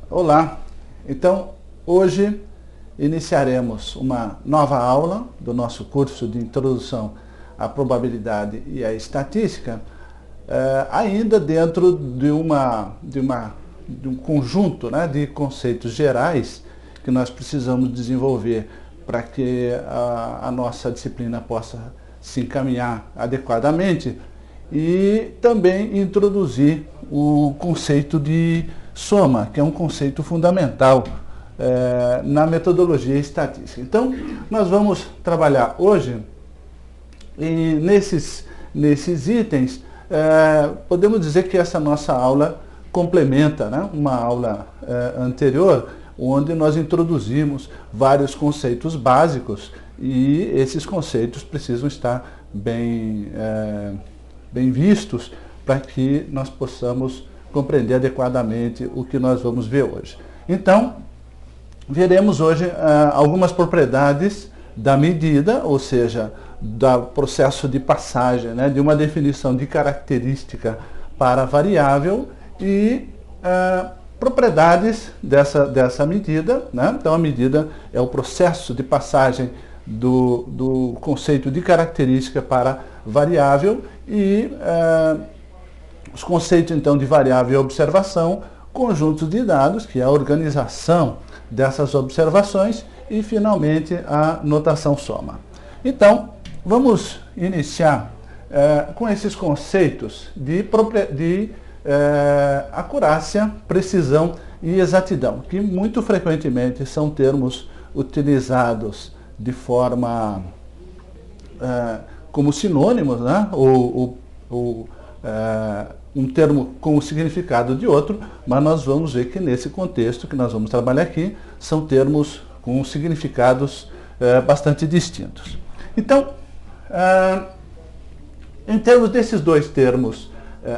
Olá! Então, hoje iniciaremos uma nova aula do nosso curso de Introdução à Probabilidade e à Estatística, ainda dentro de um conjunto, né, de conceitos gerais que nós precisamos desenvolver para que a nossa disciplina possa se encaminhar adequadamente, e também introduzir o conceito de soma, que é um conceito fundamental na metodologia estatística. Então, nós vamos trabalhar hoje, e nesses itens, podemos dizer que essa nossa aula complementa, né, uma aula anterior, onde nós introduzimos vários conceitos básicos, e esses conceitos precisam estar bem vistos para que nós possamos compreender adequadamente o que nós vamos ver hoje. Então, veremos hoje algumas propriedades da medida, ou seja, do processo de passagem, né, de uma definição de característica para variável, e propriedades dessa medida, né? Então, a medida é o processo de passagem do conceito de característica para variável, e os conceitos então de variável e observação, conjuntos de dados, que é a organização dessas observações, e finalmente a notação soma. Então, vamos iniciar com esses conceitos de acurácia, precisão e exatidão, que muito frequentemente são termos utilizados de forma como sinônimos, né? ou um termo com o significado de outro, mas nós vamos ver que nesse contexto que nós vamos trabalhar aqui, são termos com significados bastante distintos. Então, em termos desses dois termos,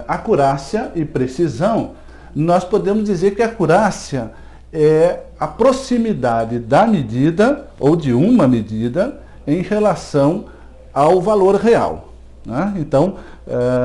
acurácia e precisão, nós podemos dizer que a acurácia é a proximidade da medida, ou de uma medida, em relação ao valor real, né? Então,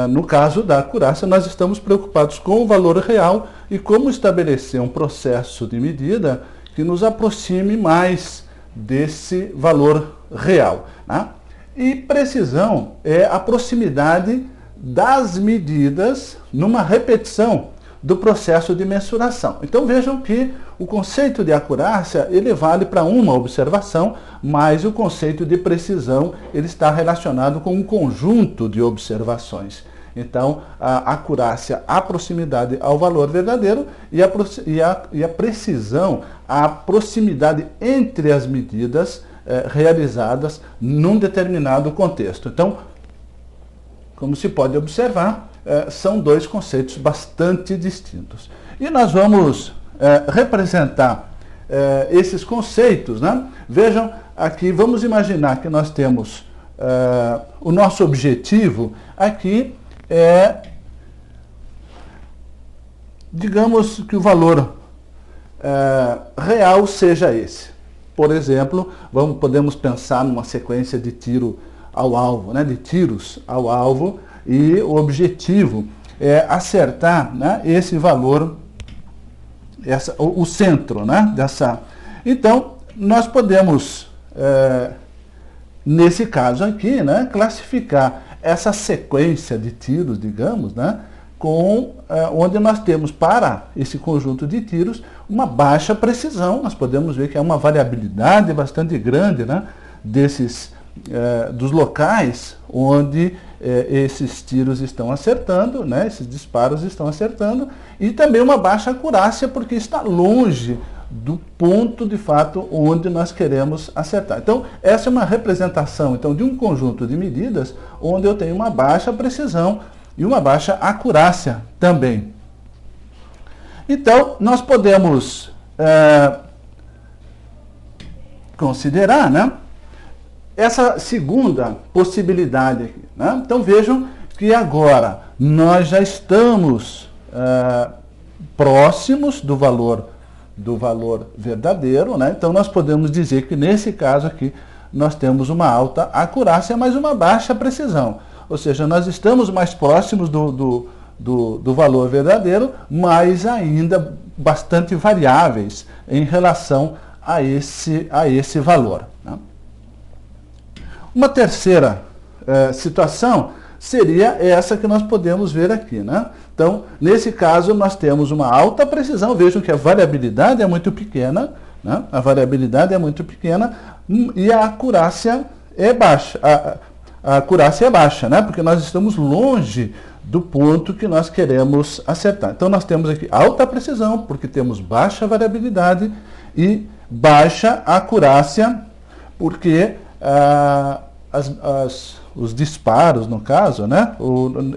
no caso da acurácia, nós estamos preocupados com o valor real e como estabelecer um processo de medida que nos aproxime mais desse valor real, né? E precisão é a proximidade das medidas numa repetição do processo de mensuração. Então vejam que o conceito de acurácia, ele vale para uma observação, mas o conceito de precisão, ele está relacionado com um conjunto de observações. Então, a acurácia, a proximidade ao valor verdadeiro, e a precisão, a proximidade entre as medidas realizadas num determinado contexto. Então, como se pode observar, são dois conceitos bastante distintos. E nós vamos representar esses conceitos, né? Vejam aqui, vamos imaginar que nós temos o nosso objetivo aqui digamos que o valor real seja esse. Por exemplo, podemos pensar numa sequência de tiro ao alvo, né? De tiros ao alvo, e o objetivo é acertar, né, esse valor, o centro, né, dessa. Então, nós podemos, nesse caso aqui, né, classificar essa sequência de tiros, digamos, né, onde nós temos para esse conjunto de tiros uma baixa precisão. Nós podemos ver que é uma variabilidade bastante grande, né, dos locais onde esses tiros estão acertando, né, esses disparos estão acertando, e também uma baixa acurácia, porque está longe do ponto de fato onde nós queremos acertar. Então, essa é uma representação então, de um conjunto de medidas onde eu tenho uma baixa precisão e uma baixa acurácia também. Então, nós podemos considerar, né, essa segunda possibilidade aqui, né? Então vejam que agora nós já estamos próximos do valor verdadeiro, né? Então nós podemos dizer que nesse caso aqui nós temos uma alta acurácia, mas uma baixa precisão. Ou seja, nós estamos mais próximos do do valor verdadeiro, mas ainda bastante variáveis em relação a esse valor, né? Uma terceira situação seria essa que nós podemos ver aqui, né? Então, nesse caso, nós temos uma alta precisão. Vejam que a variabilidade é muito pequena, né? A variabilidade é muito pequena e a acurácia é baixa. A acurácia é baixa, né? Porque nós estamos longe do ponto que nós queremos acertar. Então, nós temos aqui alta precisão, porque temos baixa variabilidade, e baixa acurácia, porque os disparos, no caso, né,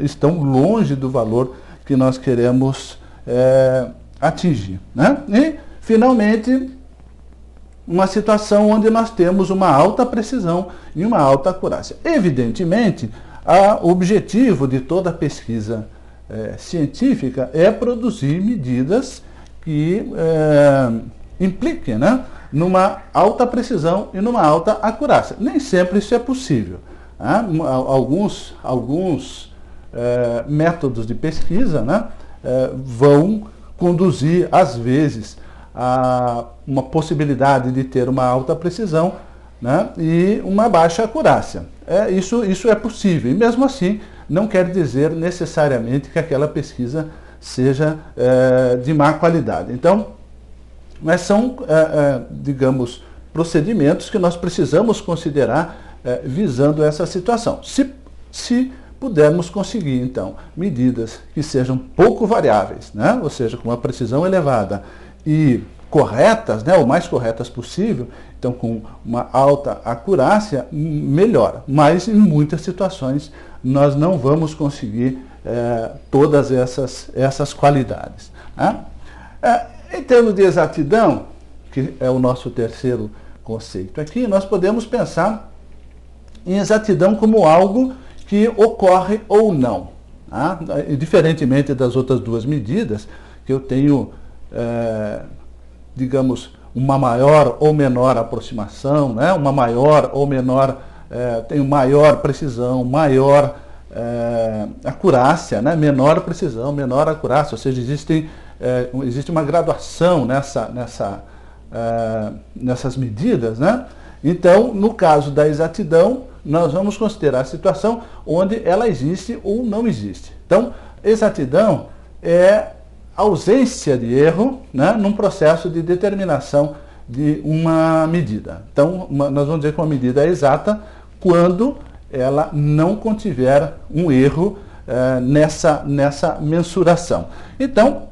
estão longe do valor que nós queremos atingir, né? E, finalmente, uma situação onde nós temos uma alta precisão e uma alta acurácia. Evidentemente, o objetivo de toda pesquisa científica é produzir medidas que impliquem, né, numa alta precisão e numa alta acurácia. Nem sempre isso é possível, né? Alguns métodos de pesquisa, né, vão conduzir, às vezes, a uma possibilidade de ter uma alta precisão, né, e uma baixa acurácia. Isso é possível, e mesmo assim não quer dizer necessariamente que aquela pesquisa seja de má qualidade. Então, mas são, digamos, procedimentos que nós precisamos considerar visando essa situação. Se pudermos conseguir, então, medidas que sejam pouco variáveis, né, ou seja, com uma precisão elevada e corretas, né, o mais corretas possível, então com uma alta acurácia, melhor. Mas em muitas situações nós não vamos conseguir todas essas qualidades, né? Em termos de exatidão, que é o nosso terceiro conceito aqui, nós podemos pensar em exatidão como algo que ocorre ou não, tá? Diferentemente das outras duas medidas, que eu tenho, digamos, uma maior ou menor aproximação, né? Uma maior ou menor, tenho maior precisão, maior acurácia, né? Menor precisão, menor acurácia, ou seja, existe uma graduação nessas medidas, né? Então, no caso da exatidão, nós vamos considerar a situação onde ela existe ou não existe. Então, exatidão é ausência de erro, né, num processo de determinação de uma medida. Então, nós vamos dizer que uma medida é exata quando ela não contiver um erro nessa mensuração. Então,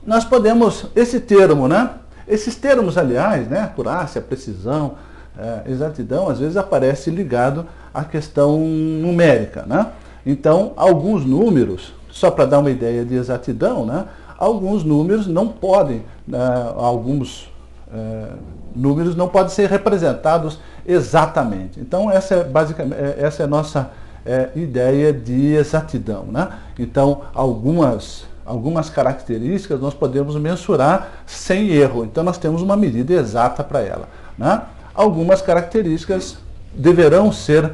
nós podemos, esse termo, né, esses termos, aliás, né, acurácia, precisão, exatidão, às vezes aparece ligado à questão numérica, né? Então, alguns números, só para dar uma ideia de exatidão, né, alguns números não podem, números não podem ser representados exatamente. Então, essa é a nossa ideia de exatidão, né? Então, algumas características nós podemos mensurar sem erro. Então, nós temos uma medida exata para ela, né? Algumas características deverão ser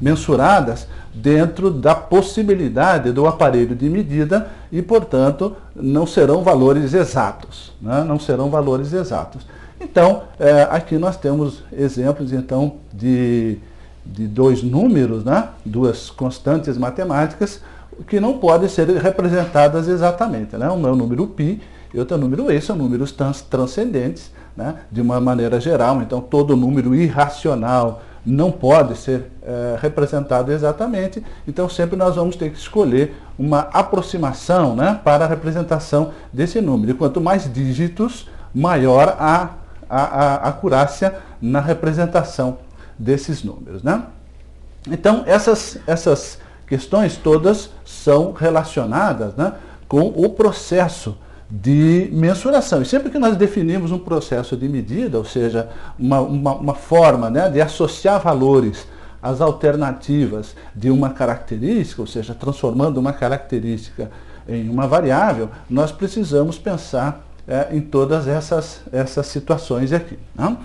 mensuradas dentro da possibilidade do aparelho de medida e, portanto, não serão valores exatos, né? Não serão valores exatos. Então, aqui nós temos exemplos, então, de dois números, né? Duas constantes matemáticas que não podem ser representadas exatamente, né? Um é o número π e outro é o número e, são números transcendentes, né? De uma maneira geral. Então, todo número irracional não pode ser representado exatamente, então sempre nós vamos ter que escolher uma aproximação, né, para a representação desse número. E quanto mais dígitos, maior a acurácia na representação desses números, né? Então, essas questões todas são relacionadas, né, com o processo de mensuração. E sempre que nós definimos um processo de medida, ou seja, uma forma, né, de associar valores às alternativas de uma característica, ou seja, transformando uma característica em uma variável, nós precisamos pensar em todas essas situações aqui, né?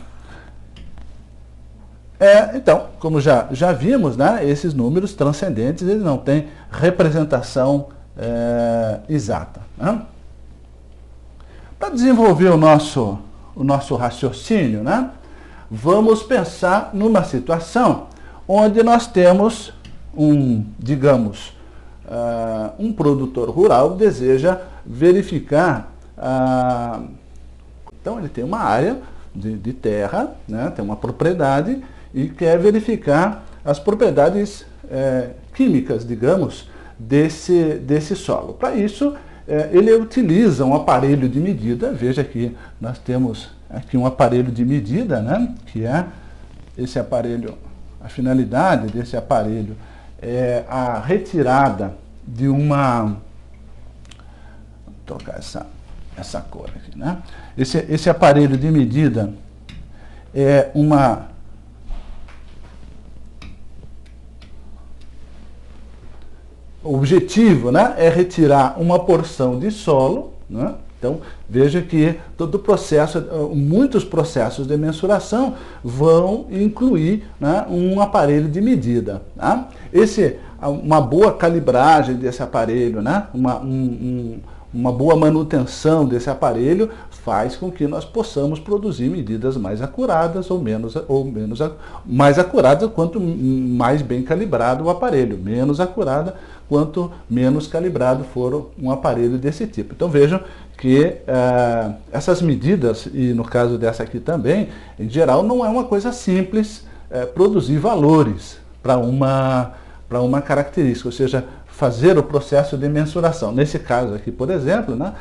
Então, como já vimos, né, esses números transcendentes eles não têm representação exata. Né? Para desenvolver o nosso raciocínio, né, vamos pensar numa situação onde nós temos digamos, um produtor rural deseja verificar, então ele tem uma área de terra, né, tem uma propriedade e quer verificar as propriedades químicas, digamos, desse solo. Para isso, ele utiliza um aparelho de medida. Veja que nós temos aqui um aparelho de medida, né, que é esse aparelho, a finalidade desse aparelho é a retirada de uma... Vou trocar essa cor aqui, né? Esse aparelho de medida é o objetivo, né, é retirar uma porção de solo, né? Então, veja que todo o processo, muitos processos de mensuração vão incluir, né, um aparelho de medida. Tá? Uma boa calibragem desse aparelho, né, uma boa manutenção desse aparelho faz com que nós possamos produzir medidas mais acuradas ou mais acuradas quanto mais bem calibrado o aparelho, menos acurada quanto menos calibrado for um aparelho desse tipo. Então vejam que essas medidas, e no caso dessa aqui também, em geral não é uma coisa simples produzir valores para uma característica, ou seja, fazer o processo de mensuração. Nesse caso aqui, por exemplo, né,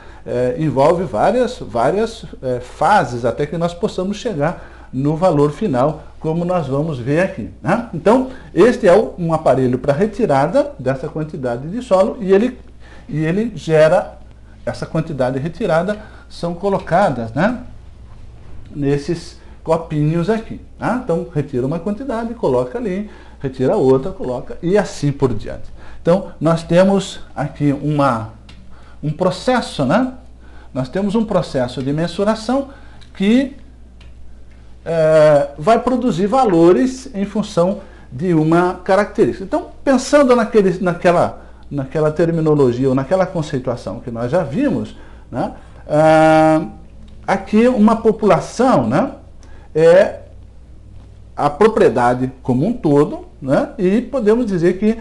envolve várias fases até que nós possamos chegar no valor final, como nós vamos ver aqui. Né? Então, este é um aparelho para retirada dessa quantidade de solo e ele gera essa quantidade retirada, são colocadas, né, nesses copinhos aqui. Tá? Então, retira uma quantidade, coloca ali, retira outra, coloca e assim por diante. Então, nós temos aqui um processo, né? Nós temos um processo de mensuração que vai produzir valores em função de uma característica. Então, pensando naquela terminologia ou naquela conceituação que nós já vimos, né? Aqui uma população, né, é a propriedade como um todo, né? E podemos dizer que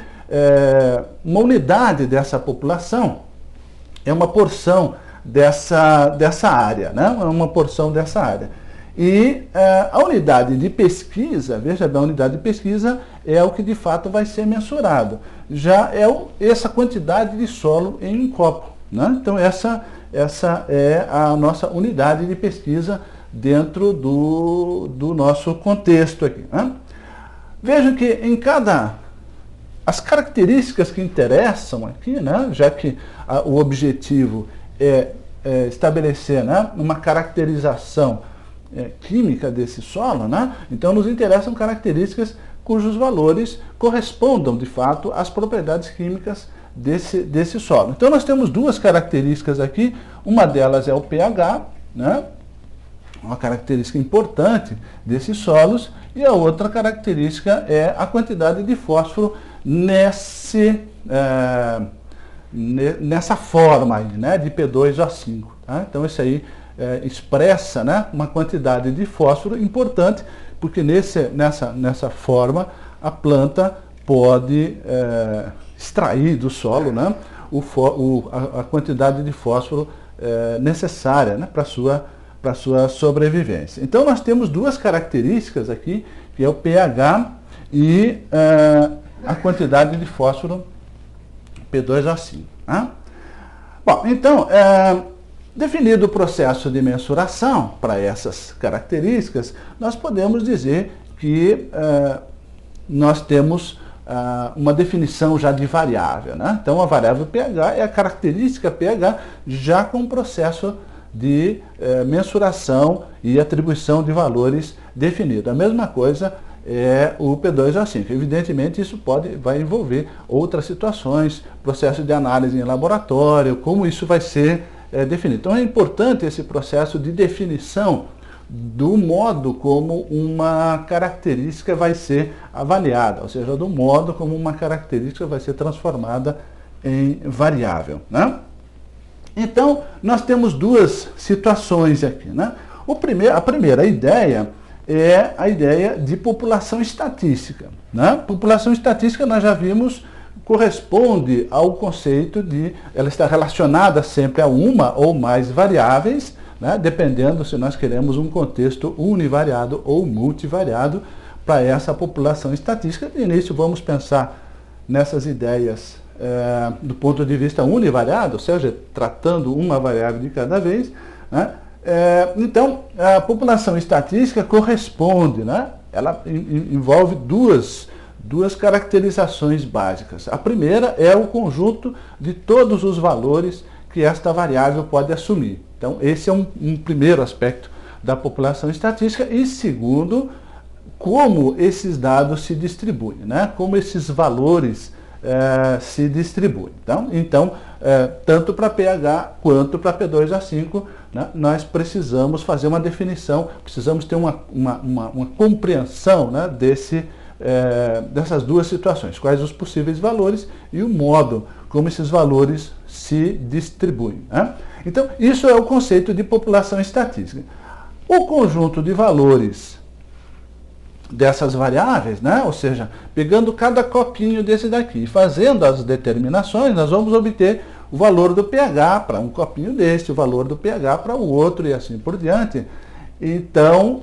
uma unidade dessa população é uma porção dessa área, né? É uma porção dessa área. E a unidade de pesquisa, veja bem, a unidade de pesquisa é o que de fato vai ser mensurado. Já é essa quantidade de solo em um copo, né? Então essa é a nossa unidade de pesquisa dentro do nosso contexto aqui. Né? Vejam que as características que interessam aqui, né, já que o objetivo é estabelecer, né, uma caracterização química desse solo, né, então nos interessam características cujos valores correspondam, de fato, às propriedades químicas desse solo. Então nós temos duas características aqui, uma delas é o pH, né, uma característica importante desses solos, e a outra característica é a quantidade de fósforo nessa forma aí, né, de P2O5. Tá? Então isso aí expressa, né, uma quantidade de fósforo importante, porque nessa forma a planta pode extrair do solo, né, a quantidade de fósforo necessária, né, para a sua sobrevivência. Então nós temos duas características aqui, que é o pH e a quantidade de fósforo P2O5. Né? Bom, então, definido o processo de mensuração para essas características, nós podemos dizer que nós temos uma definição já de variável. Né? Então, a variável pH é a característica pH já com o processo de mensuração e atribuição de valores definido. A mesma coisa é o P2O5. Evidentemente, isso vai envolver outras situações, processo de análise em laboratório, como isso vai ser definido. Então, é importante esse processo de definição do modo como uma característica vai ser avaliada, ou seja, do modo como uma característica vai ser transformada em variável, né? Então, nós temos duas situações aqui, né? A primeira ideia é a ideia de população estatística, né? População estatística, nós já vimos, corresponde ao conceito de, ela está relacionada sempre a uma ou mais variáveis, né? Dependendo se nós queremos um contexto univariado ou multivariado para essa população estatística. De início, vamos pensar nessas ideias do ponto de vista univariado, ou seja, tratando uma variável de cada vez, né? Então, a população estatística corresponde, né? Ela envolve duas caracterizações básicas. A primeira é o conjunto de todos os valores que esta variável pode assumir. Então, esse é um primeiro aspecto da população estatística. E segundo, como esses dados se distribuem, né? Como esses valores se distribuem. Então, tanto para pH quanto para P2A5, né, nós precisamos fazer uma definição, precisamos ter uma compreensão, né, dessas duas situações, quais os possíveis valores e o modo como esses valores se distribuem, né? Então, isso é o conceito de população estatística. O conjunto de valores dessas variáveis, né? Ou seja, pegando cada copinho desse daqui e fazendo as determinações, nós vamos obter o valor do pH para um copinho desse, o valor do pH para o outro e assim por diante. Então,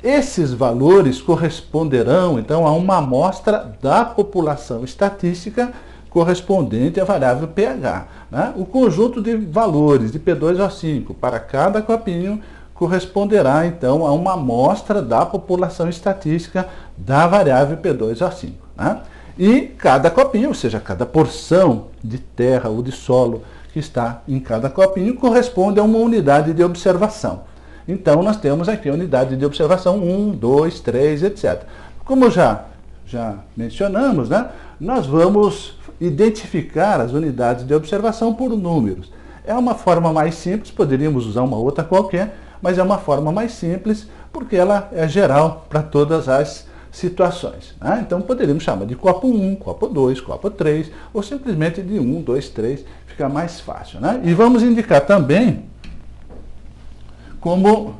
esses valores corresponderão então a uma amostra da população estatística correspondente à variável pH, né? O conjunto de valores de P2O5 para cada copinho corresponderá, então, a uma amostra da população estatística da variável P2O5, né? E cada copinho, ou seja, cada porção de terra ou de solo que está em cada copinho, corresponde a uma unidade de observação. Então, nós temos aqui a unidade de observação 1, 2, 3, etc. Como já mencionamos, né, nós vamos identificar as unidades de observação por números. É uma forma mais simples, poderíamos usar uma outra qualquer, mas é uma forma mais simples porque ela é geral para todas as situações, né? Então poderíamos chamar de copo 1, copo 2, copo 3, ou simplesmente de 1, 2, 3, fica mais fácil, né? E vamos indicar também como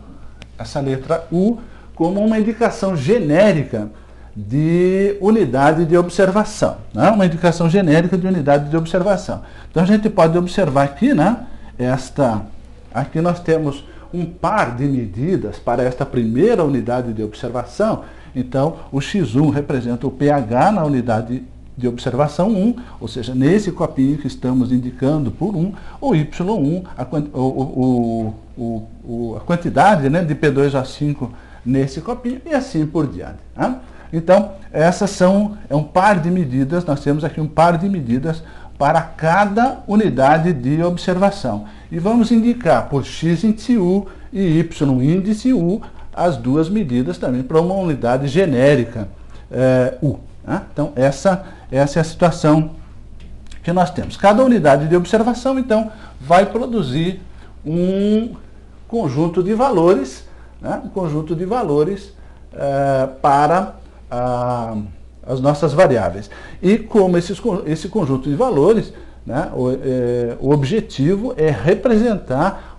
essa letra U, como uma indicação genérica de unidade de observação, né? Uma indicação genérica de unidade de observação. Então a gente pode observar aqui, né? Aqui nós temos um par de medidas para esta primeira unidade de observação. Então, o X1 representa o pH na unidade de observação 1, ou seja, nesse copinho que estamos indicando por 1, o Y1, a quantidade, né, de P2O5 nesse copinho, e assim por diante, né? Então, essas é um par de medidas, nós temos aqui um par de medidas para cada unidade de observação. E vamos indicar por X índice U e Y índice U as duas medidas também para uma unidade genérica U, né? Então, essa é a situação que nós temos. Cada unidade de observação, então, vai produzir um conjunto de valores, né? Um conjunto de valores para as nossas variáveis. E como esse conjunto de valores, né, o objetivo é representar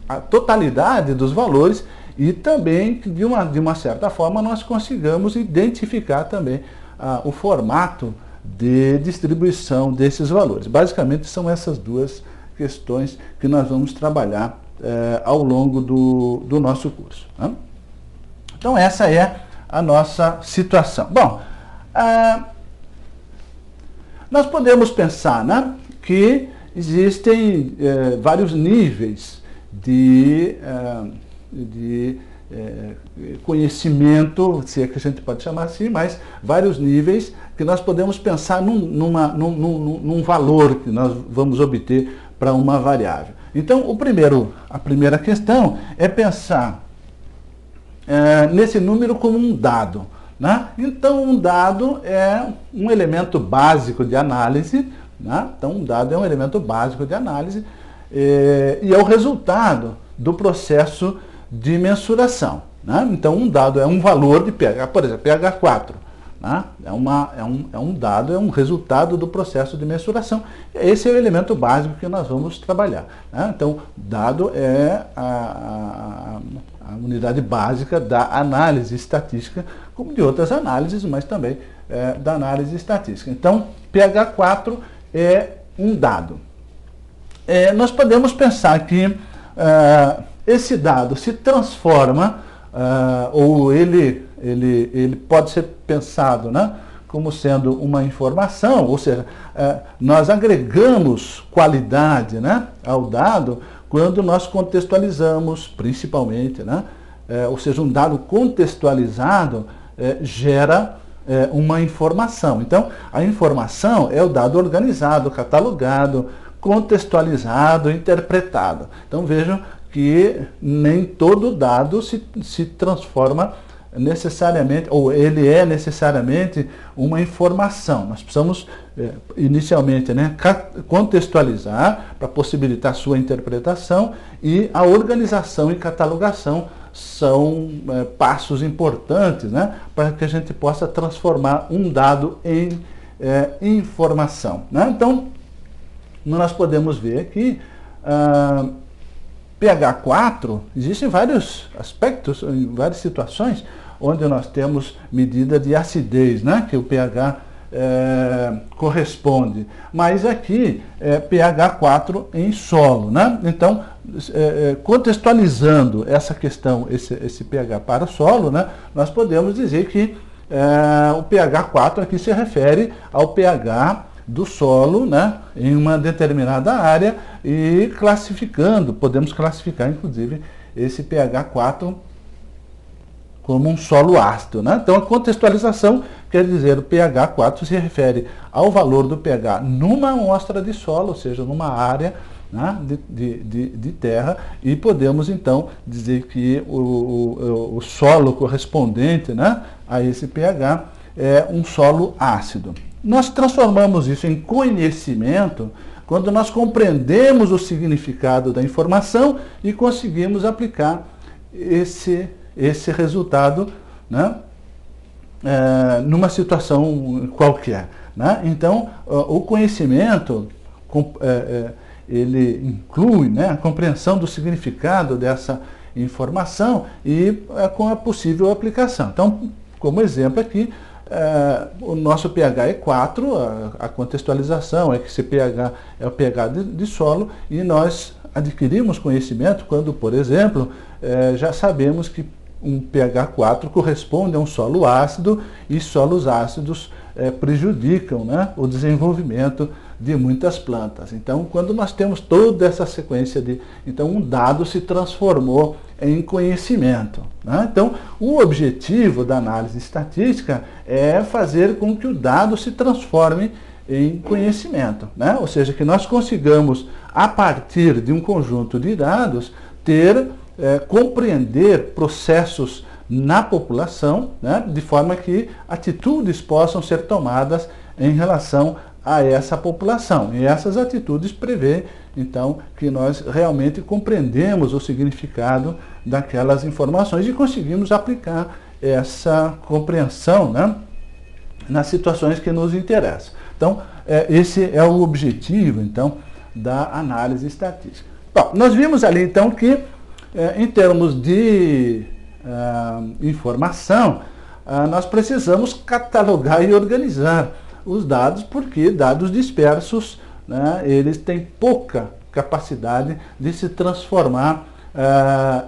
a totalidade dos valores e também, de uma certa forma, nós consigamos identificar também o formato de distribuição desses valores. Basicamente, são essas duas questões que nós vamos trabalhar ao longo do nosso curso, né? Então, essa é a nossa situação. Bom, nós podemos pensar, né, que existem vários níveis de conhecimento, se é que a gente pode chamar assim, mas vários níveis que nós podemos pensar num valor que nós vamos obter para uma variável. Então, a primeira questão é pensar nesse número como um dado, né? Então, um dado é um elemento básico de análise, né? Então, um dado é um elemento básico de análise e é o resultado do processo de mensuração, né? Então um dado é um valor de pH, por exemplo, pH 4, né? É um dado, é um resultado do processo de mensuração. Esse é o elemento básico que nós vamos trabalhar, né? Então, dado é a unidade básica da análise estatística, como de outras análises, mas também da análise estatística. Então, pH 4 é um dado. Nós podemos pensar que esse dado se transforma, ou ele pode ser pensado, né, como sendo uma informação, ou seja, nós agregamos qualidade, né, ao dado quando nós contextualizamos, principalmente, né, ou seja, um dado contextualizado gera uma informação. Então, a informação é o dado organizado, catalogado, contextualizado, interpretado. Então, vejam que nem todo dado se transforma necessariamente, ou ele é necessariamente uma informação. Nós precisamos, inicialmente, né, contextualizar para possibilitar sua interpretação, e a organização e catalogação são passos importantes, né, para que a gente possa transformar um dado em informação, né? Então, nós podemos ver que pH 4, existem vários aspectos, em várias situações, onde nós temos medida de acidez, né, que o pH corresponde. Mas aqui é pH 4 em solo, né? Então, contextualizando essa questão, esse pH para solo, né, nós podemos dizer que o pH 4 aqui se refere ao pH do solo, né, em uma determinada área, e classificando, podemos classificar inclusive esse pH 4 como um solo ácido, né? Então a contextualização quer dizer o pH 4 se refere ao valor do pH numa amostra de solo, ou seja, numa área, né, de terra, e podemos então dizer que o solo correspondente, né, a esse pH é um solo ácido. Nós transformamos isso em conhecimento quando nós compreendemos o significado da informação e conseguimos aplicar esse resultado, né, numa situação qualquer, né? Então, o conhecimento, ele inclui, né, a compreensão do significado dessa informação e com a possível aplicação. Então, como exemplo aqui, o nosso pH é 4, a contextualização é que esse pH é o pH de solo, e nós adquirimos conhecimento quando, por exemplo, já sabemos que um pH 4 corresponde a um solo ácido, e solos ácidos prejudicam, né, o desenvolvimento de muitas plantas. Então, quando nós temos toda essa sequência então um dado se transformou em conhecimento, né? Então, o objetivo da análise estatística é fazer com que o dado se transforme em conhecimento, né? Ou seja, que nós consigamos, a partir de um conjunto de dados, compreender processos na população, né, de forma que atitudes possam ser tomadas em relação a essa população. E essas atitudes prevêem, então, que nós realmente compreendemos o significado daquelas informações e conseguimos aplicar essa compreensão, né, nas situações que nos interessam. Então, esse é o objetivo, então, da análise estatística. Bom, nós vimos ali, então, que em termos de informação, nós precisamos catalogar e organizar os dados, porque dados dispersos, né, eles têm pouca capacidade de se transformar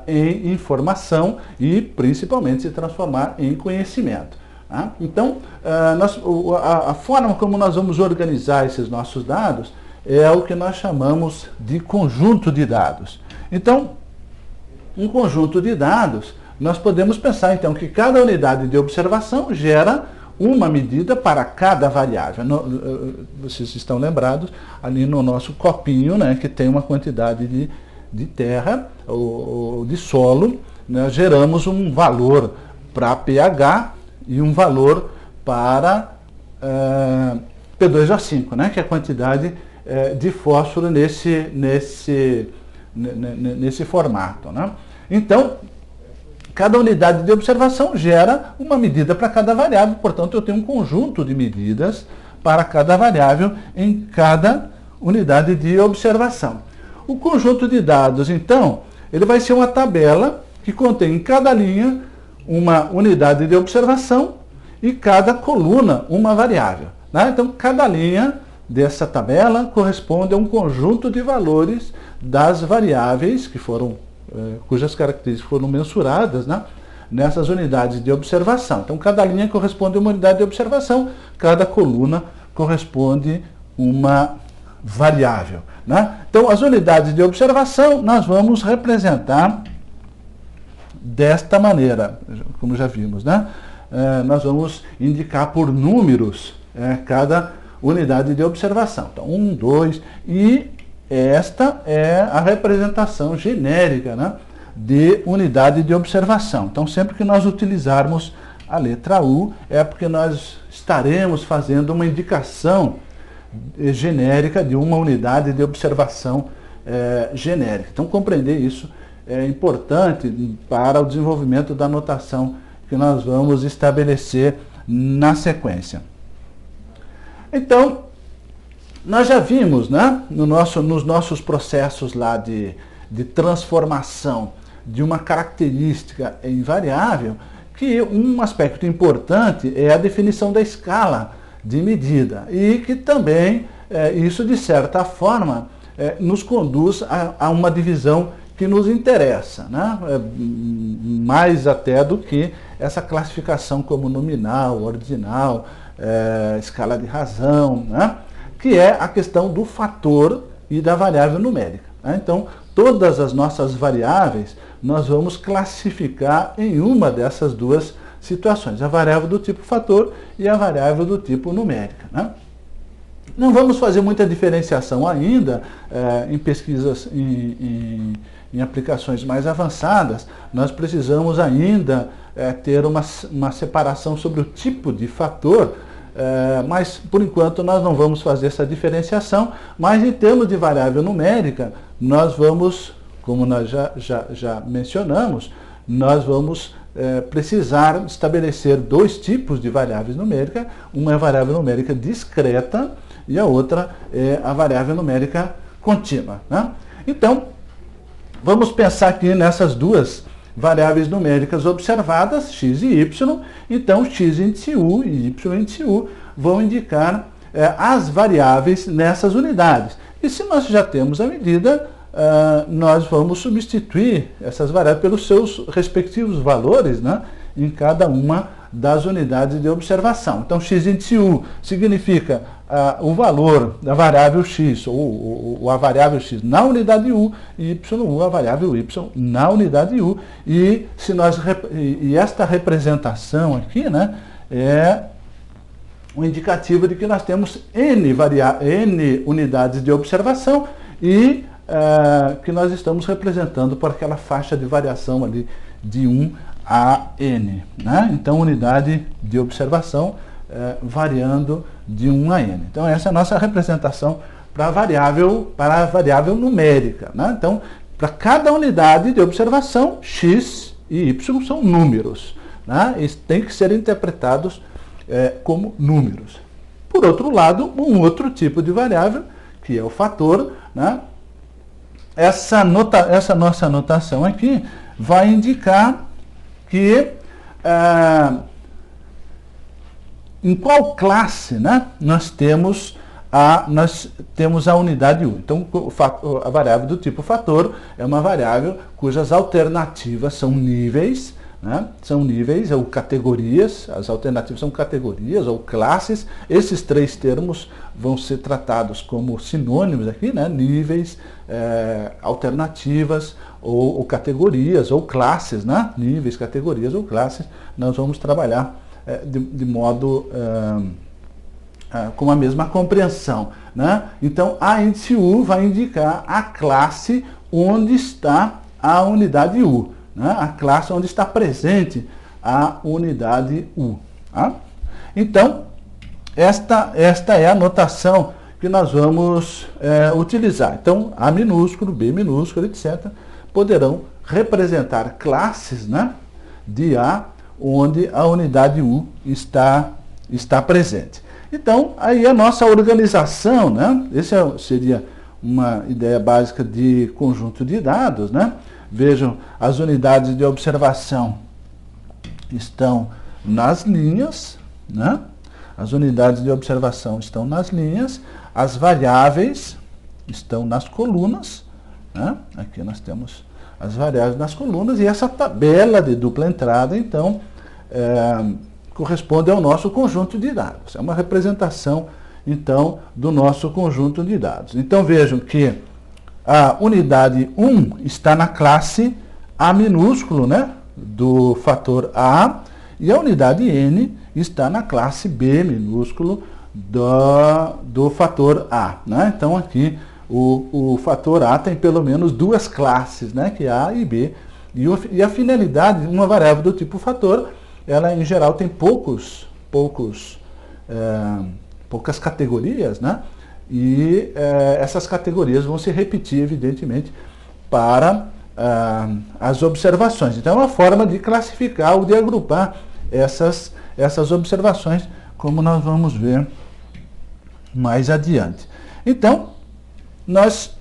em informação e, principalmente, se transformar em conhecimento. Tá? Então, a forma como nós vamos organizar esses nossos dados é o que nós chamamos de conjunto de dados. Então, um conjunto de dados, nós podemos pensar, então, que cada unidade de observação gera uma medida para cada variável. Vocês estão lembrados ali no nosso copinho, né, que tem uma quantidade de terra ou de solo, né, geramos um valor para pH e um valor para P2O5, né, que é a quantidade de fósforo nesse formato, né? Então, cada unidade de observação gera uma medida para cada variável, portanto, eu tenho um conjunto de medidas para cada variável em cada unidade de observação. O conjunto de dados, então, ele vai ser uma tabela que contém em cada linha uma unidade de observação e cada coluna uma variável, né? Então, cada linha dessa tabela corresponde a um conjunto de valores das variáveis que foram, cujas características foram mensuradas, né, nessas unidades de observação. Então, cada linha corresponde a uma unidade de observação, cada coluna corresponde a uma variável, né? Então, as unidades de observação nós vamos representar desta maneira, como já vimos, né? Nós vamos indicar por números cada unidade de observação. Então, 1, 2, e esta é a representação genérica, né, de unidade de observação. Então, sempre que nós utilizarmos a letra U, é porque nós estaremos fazendo uma indicação genérica de uma unidade de observação genérica. Então, compreender isso é importante para o desenvolvimento da notação que nós vamos estabelecer na sequência. Então, nós já vimos, né, nos nossos processos lá de transformação de uma característica em variável, que um aspecto importante é a definição da escala de medida e que também, isso de certa forma, nos conduz a uma divisão que nos interessa, né? Mais até do que essa classificação como nominal, ordinal, escala de razão, né? Que é a questão do fator e da variável numérica, né? Então, todas as nossas variáveis nós vamos classificar em uma dessas duas situações, a variável do tipo fator e a variável do tipo numérica, né? Não vamos fazer muita diferenciação ainda em pesquisas, em aplicações mais avançadas. Nós precisamos ainda ter uma separação sobre o tipo de fator, mas por enquanto nós não vamos fazer essa diferenciação, mas em termos de variável numérica, nós vamos, como nós já mencionamos, nós vamos precisar estabelecer dois tipos de variáveis numéricas. Uma é a variável numérica discreta e a outra é a variável numérica contínua, né? Então, vamos pensar aqui nessas duas variáveis numéricas observadas, x e y. Então, x índice u e y índice u vão indicar as variáveis nessas unidades. E se nós já temos a medida, nós vamos substituir essas variáveis pelos seus respectivos valores, né, em cada uma das unidades de observação. Então, x índice u significa o valor da variável x, ou a variável x na unidade u, eyu, a variável y na unidade u. E esta representação aqui, né, é um indicativo de que nós temos n unidades de observação e que nós estamos representando por aquela faixa de variação ali de 1 a n, né? Então, unidade de observação variando de 1 a n. Então, essa é a nossa representação para a variável numérica, né? Então, para cada unidade de observação, x e y são números, né? Eles têm que ser interpretados como números. Por outro lado, um outro tipo de variável, que é o fator, né? Essa nossa notação aqui vai indicar que em qual classe, né, nós temos a unidade u. Então, a variável do tipo fator é uma variável cujas alternativas são níveis, né, são níveis ou categorias. As alternativas são categorias ou classes. Esses três termos vão ser tratados como sinônimos aqui, né, níveis, alternativas ou categorias ou classes, né, níveis, categorias ou classes. Nós vamos trabalhar de modo com a mesma compreensão, né? Então, a índice U vai indicar a classe onde está a unidade U, né? A classe onde está presente a unidade U. Tá? Então, esta é a notação que nós vamos utilizar. Então, A minúsculo, B minúsculo, etc., poderão representar classes, né, de A, onde a unidade U está presente. Então, aí a nossa organização, né, essa seria uma ideia básica de conjunto de dados, né? Vejam, as unidades de observação estão nas linhas, né? As unidades de observação estão nas linhas, as variáveis estão nas colunas, né? Aqui nós temos as variáveis nas colunas, e essa tabela de dupla entrada, então, corresponde ao nosso conjunto de dados. É uma representação, então, do nosso conjunto de dados. Então, vejam que a unidade 1 está na classe A minúsculo, né, do fator A, e a unidade N está na classe B minúsculo do fator A, né? Então, aqui, o fator A tem pelo menos duas classes, né, que é A e B, e a finalidade, uma variável do tipo fator, ela em geral tem poucas categorias, né? E essas categorias vão se repetir, evidentemente, para as observações. Então, é uma forma de classificar ou de agrupar essas observações, como nós vamos ver mais adiante. Então, nós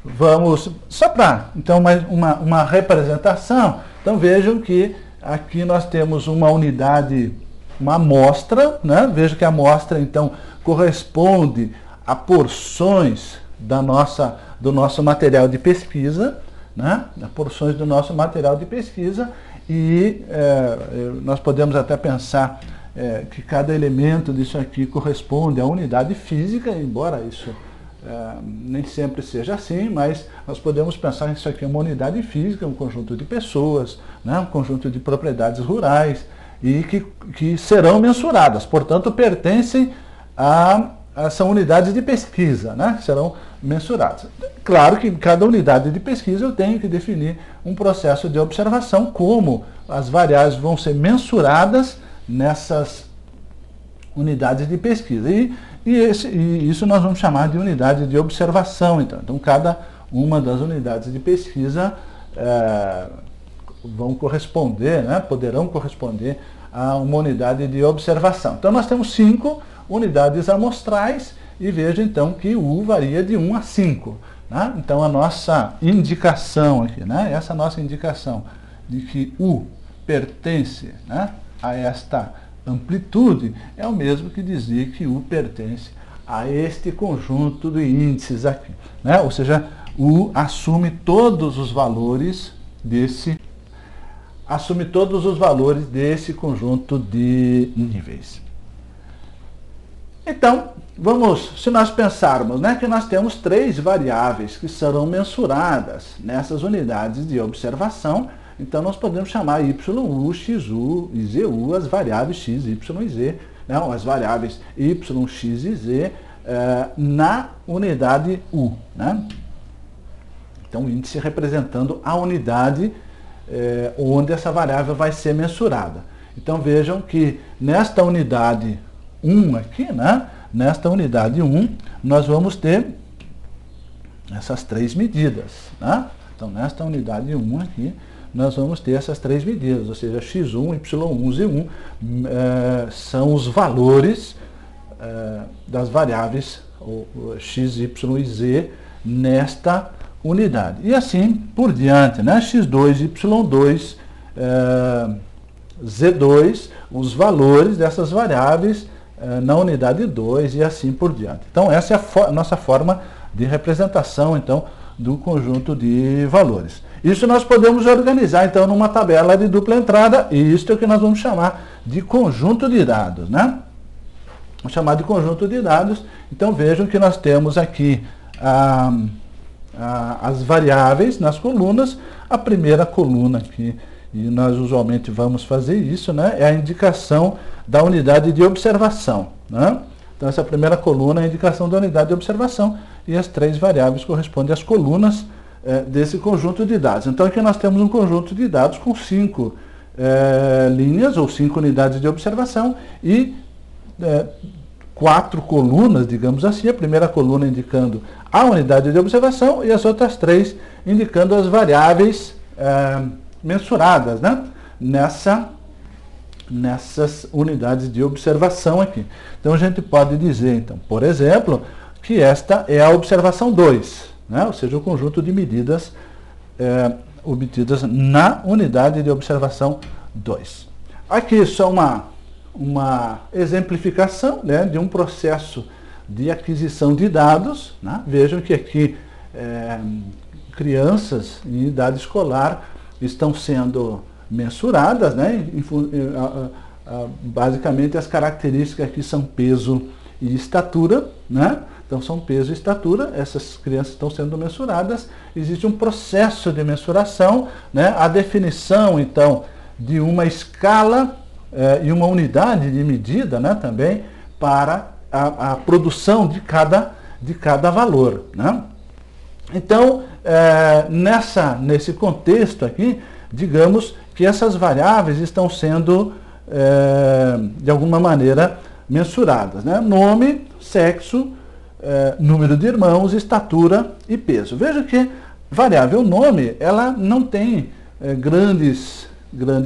vamos, só para, então, mais uma representação. Então, vejam que aqui nós temos uma unidade, uma amostra, né? Veja que a amostra, então, corresponde a porções do nosso material de pesquisa, né? A porções do nosso material de pesquisa, e nós podemos até pensar que cada elemento disso aqui corresponde à unidade física, embora isso nem sempre seja assim, mas nós podemos pensar que isso aqui é uma unidade física, um conjunto de pessoas, né? Um conjunto de propriedades rurais, e que serão mensuradas, portanto, pertencem são unidades de pesquisa, né? Serão mensuradas. Claro que em cada unidade de pesquisa eu tenho que definir um processo de observação, como as variáveis vão ser mensuradas nessas unidades de pesquisa. E isso nós vamos chamar de unidade de observação, então. Então, cada uma das unidades de pesquisa vão corresponder, né, poderão corresponder a uma unidade de observação. Então, nós temos 5 unidades amostrais, e veja, então, que U varia de 1 a 5. Né? Então, a nossa indicação aqui, né, essa nossa indicação de que U pertence, né, a esta amplitude, é o mesmo que dizer que U pertence a este conjunto de índices aqui, né? Ou seja, U assume todos os valores desse conjunto de níveis. Então, se nós pensarmos, né, que nós temos 3 variáveis que serão mensuradas nessas unidades de observação, então nós podemos chamar YU, XU e ZU, as variáveis X, Y e Z, né, as variáveis Y, X e Z, na unidade U, né? Então, o índice representando a unidade onde essa variável vai ser mensurada. Então, vejam que nesta unidade 1 aqui, né, nesta unidade 1, nós vamos ter essas 3 medidas, né? Então, nesta unidade 1 aqui, nós vamos ter essas 3 medidas, ou seja, x1, y1, z1, são os valores das variáveis x, y e z nesta unidade. E assim por diante, né? x2, y2, z2, os valores dessas variáveis na unidade 2 e assim por diante. Então, essa é a nossa forma de representação, então, do conjunto de valores. Isso nós podemos organizar, então, numa tabela de dupla entrada, e isso é o que nós vamos chamar de conjunto de dados, né? Vamos chamar de conjunto de dados. Então, vejam que nós temos aqui as variáveis nas colunas. A primeira coluna aqui, e nós usualmente vamos fazer isso, né, é a indicação da unidade de observação, né? Então, essa primeira coluna é a indicação da unidade de observação, e as 3 variáveis correspondem às colunas desse conjunto de dados. Então, aqui nós temos um conjunto de dados com 5 linhas, ou 5 unidades de observação, e 4 colunas, digamos assim, a primeira coluna indicando a unidade de observação e as outras 3 indicando as variáveis mensuradas, né? Nessas unidades de observação aqui. Então a gente pode dizer, então, por exemplo, que esta é a observação 2, né? Ou seja, o conjunto de medidas obtidas na unidade de observação 2. Aqui só uma exemplificação, né, de um processo de aquisição de dados, né? Vejam que aqui crianças em idade escolar estão sendo mensuradas, né? Basicamente as características aqui são peso e estatura, né? Então são peso e estatura, essas crianças estão sendo mensuradas, existe um processo de mensuração, né? A definição então de uma escala e uma unidade de medida, né, também para a produção de cada valor, né? Então, nesse contexto aqui, digamos que essas variáveis estão sendo, de alguma maneira, mensuradas, né? Nome, sexo, número de irmãos, estatura e peso. Veja que variável nome, ela não tem grandes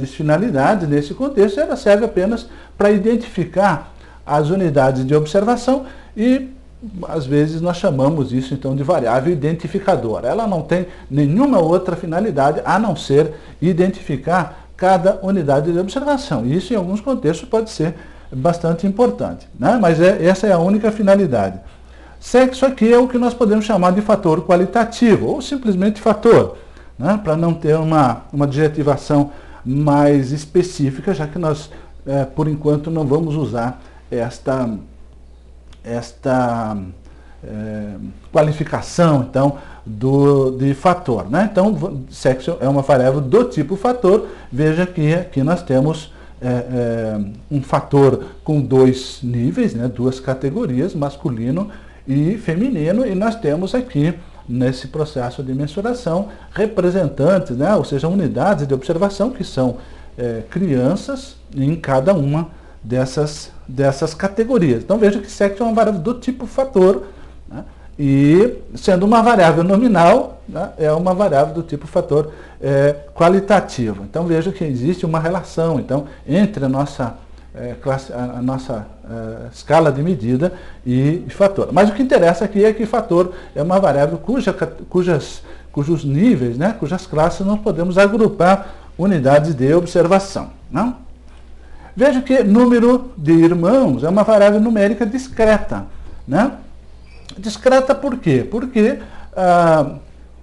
finalidades nesse contexto, ela serve apenas para identificar as unidades de observação e, às vezes, nós chamamos isso, então, de variável identificadora. Ela não tem nenhuma outra finalidade a não ser identificar cada unidade de observação. Isso, em alguns contextos, pode ser bastante importante, né? Mas essa é a única finalidade. Sexo aqui é o que nós podemos chamar de fator qualitativo, ou simplesmente fator, né? Para não ter uma adjetivação mais específica, já que nós, por enquanto, não vamos usar esta qualificação, então, de fator, né? Então, sexo é uma variável do tipo fator. Veja que aqui nós temos um fator com 2 níveis, né? 2 categorias, masculino e feminino, e nós temos aqui, nesse processo de mensuração, representantes, né? Ou seja, unidades de observação que são crianças em cada uma dessas categorias. Então veja que sexo é uma variável do tipo fator, né? E sendo uma variável nominal, né, é uma variável do tipo fator qualitativo. Então veja que existe uma relação, então, entre a nossa escala de medida e fator. Mas o que interessa aqui é que fator é uma variável cujos níveis, né, cujas classes nós podemos agrupar unidades de observação, não? Veja que número de irmãos é uma variável numérica discreta, né? Discreta por quê? Porque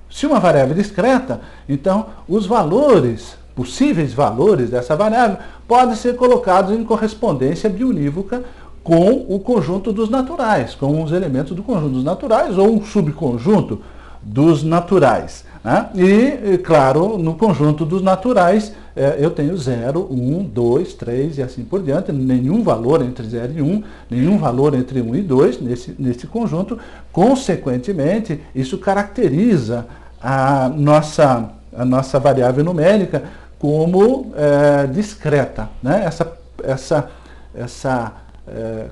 se uma variável é discreta, então os possíveis valores dessa variável podem ser colocados em correspondência biunívoca com o conjunto dos naturais, com os elementos do conjunto dos naturais ou um subconjunto dos naturais, né? E, claro, no conjunto dos naturais eu tenho 0, 1, 2, 3 e assim por diante, nenhum valor entre 0 e 1, nenhum valor entre 1 e 2 nesse conjunto. Consequentemente, isso caracteriza a nossa variável numérica como discreta, né? Essa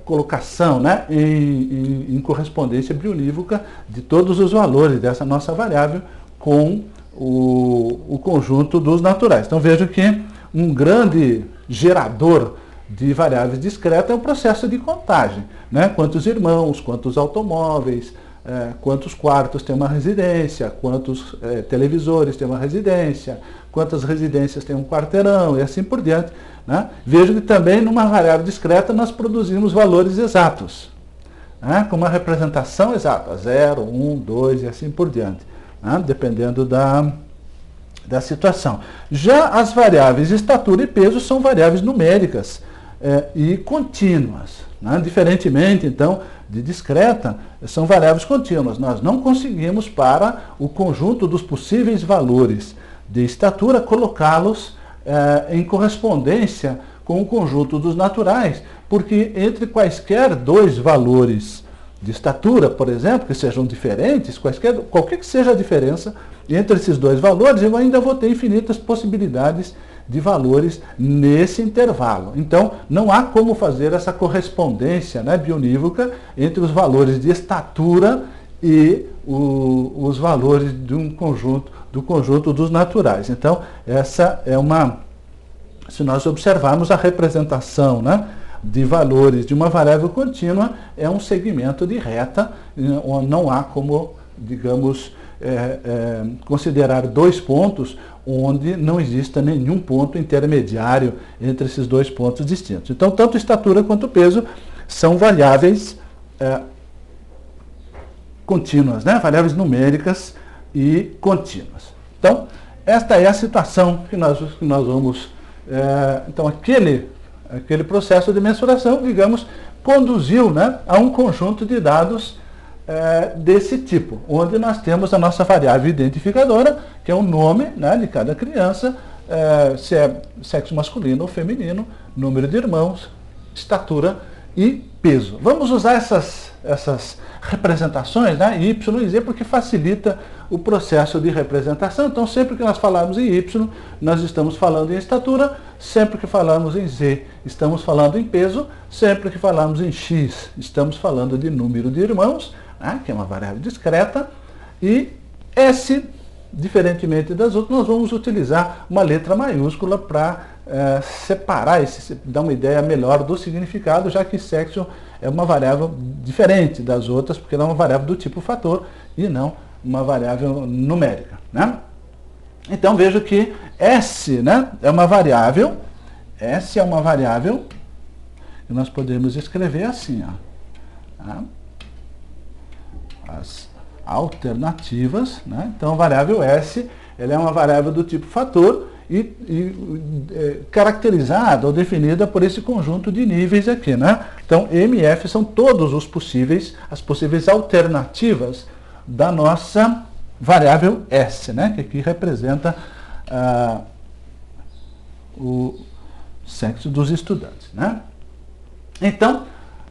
colocação, né, em correspondência biunívoca de todos os valores dessa nossa variável com o conjunto dos naturais. Então veja que um grande gerador de variáveis discretas é o processo de contagem, né? Quantos irmãos, quantos automóveis, quantos quartos tem uma residência, quantos televisores tem uma residência, quantas residências tem um quarteirão e assim por diante, né? Veja que também numa variável discreta nós produzimos valores exatos, né? Com uma representação exata, 0, 1, 2 e assim por diante, né? Dependendo da situação. Já as variáveis estatura e peso são variáveis numéricas e contínuas, né? Diferentemente, então, de discreta, são variáveis contínuas. Nós não conseguimos, para o conjunto dos possíveis valores de estatura, colocá-los em correspondência com o conjunto dos naturais, porque entre quaisquer 2 valores de estatura, por exemplo, que sejam diferentes, qualquer que seja a diferença entre esses 2 valores, eu ainda vou ter infinitas possibilidades de valores nesse intervalo. Então, não há como fazer essa correspondência, né, bionívoca entre os valores de estatura e os valores de um conjunto, do conjunto dos naturais. Então, essa é uma... Se nós observarmos a representação, né, de valores de uma variável contínua, é um segmento de reta, não há como, digamos, considerar dois pontos onde não exista nenhum ponto intermediário entre esses dois pontos distintos. Então, tanto estatura quanto peso são variáveis contínuas, né? Variáveis numéricas e contínuas. Então, esta é a situação que nós vamos... então, aquele processo de mensuração, digamos, conduziu, né, a um conjunto de dados desse tipo, onde nós temos a nossa variável identificadora, que é o nome, né, de cada criança, se é sexo masculino ou feminino, número de irmãos, estatura e peso. Vamos usar essas representações, né, Y e Z, porque facilita o processo de representação. Então, sempre que nós falarmos em Y, nós estamos falando em estatura, sempre que falamos em Z, estamos falando em peso, sempre que falamos em X, estamos falando de número de irmãos, né, que é uma variável discreta, e S, diferentemente das outras, nós vamos utilizar uma letra maiúscula para separar, dar uma ideia melhor do significado, já que sexo é uma variável diferente das outras, porque ela é uma variável do tipo fator e não uma variável numérica, né? Então, vejo que S, né, é uma variável, S é uma variável que nós podemos escrever assim, ó, tá? As alternativas, né? Então, a variável S, ela é uma variável do tipo fator e caracterizada ou definida por esse conjunto de níveis aqui, né? Então, M e F são todos as possíveis alternativas da nossa variável S, né, que aqui representa o sexo dos estudantes, né? Então,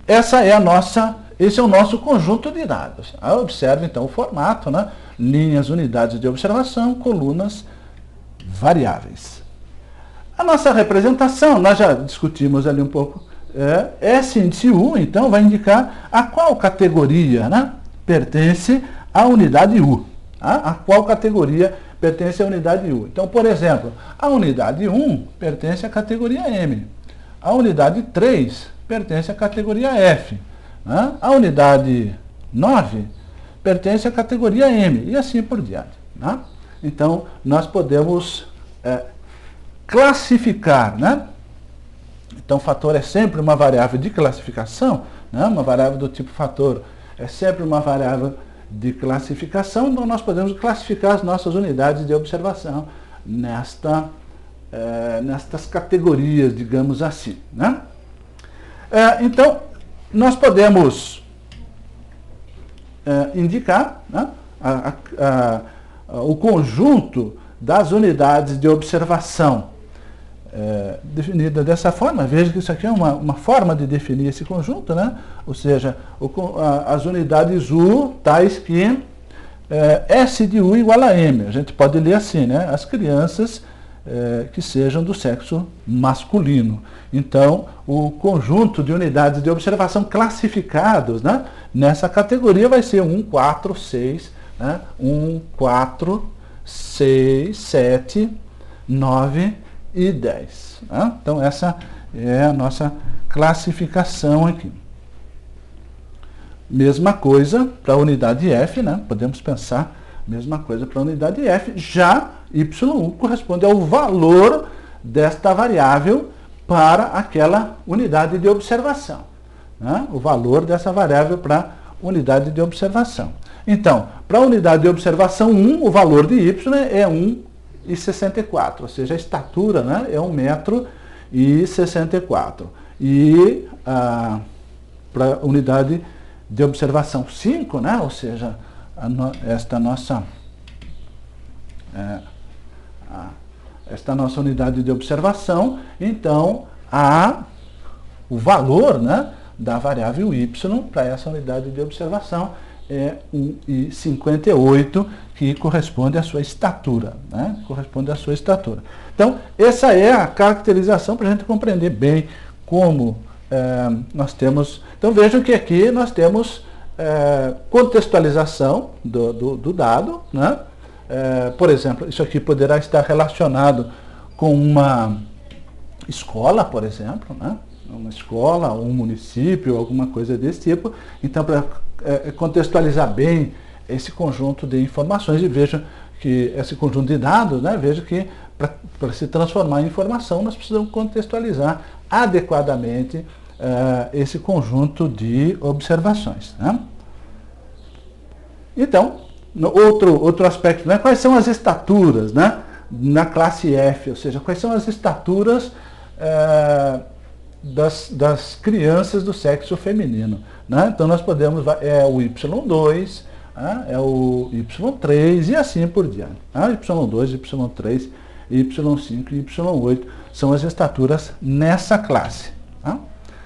esse é o nosso conjunto de dados. Observe, então, o formato, né? Linhas, unidades de observação, colunas, variáveis. A nossa representação, nós já discutimos ali um pouco, S índice U, então, vai indicar a qual categoria, né, pertence à unidade U. A qual categoria pertence à unidade U. Então, por exemplo, a unidade 1 pertence à categoria M. A unidade 3 pertence à categoria F. Né? A unidade 9 pertence à categoria M. E assim por diante. Né? Então, nós podemos classificar, né? Então, fator é sempre uma variável de classificação, né? Uma variável do tipo fator é sempre uma variável de classificação, então nós podemos classificar as nossas unidades de observação nestas categorias, digamos assim, né? Então, nós podemos indicar, né, o conjunto das unidades de observação definida dessa forma. Veja que isso aqui é uma forma de definir esse conjunto, né? Ou seja, as unidades U tais que S de U igual a M. A gente pode ler assim, né? As crianças que sejam do sexo masculino. Então, o conjunto de unidades de observação classificados, né, nessa categoria vai ser 1, 4, 6, né? 1, 4, 6, 7, 9 e 10. Né? Então, essa é a nossa classificação aqui. Mesma coisa para a unidade F, né? Podemos pensar mesma coisa para a unidade F, já Y1 corresponde ao valor desta variável para aquela unidade de observação. Né? O valor dessa variável para a unidade de observação. Então, para a unidade de observação 1, o valor de Y é 1,64, ou seja, a estatura, né, é 1,64 m. E para a unidade de observação 5, né, ou seja, esta nossa unidade de observação, então o valor, né, da variável Y para essa unidade de observação é 1,58, que corresponde à sua estatura, né? Corresponde à sua estatura. Então, essa é a caracterização para a gente compreender bem como nós temos... Então, vejam que aqui nós temos contextualização do dado, né? Por exemplo, isso aqui poderá estar relacionado com uma escola, por exemplo, né? Uma escola, um município, alguma coisa desse tipo. Então, para contextualizar bem esse conjunto de informações, e veja que esse conjunto de dados, né? Veja que para se transformar em informação, nós precisamos contextualizar adequadamente esse conjunto de observações, né? Então, outro aspecto, né? Quais são as estaturas, né? Na classe F, ou seja, quais são as estaturas das crianças do sexo feminino, né? Então nós podemos, o Y2, é o Y3 e assim por diante. Y2, Y3, Y5 e Y8 são as estaturas nessa classe. Tá?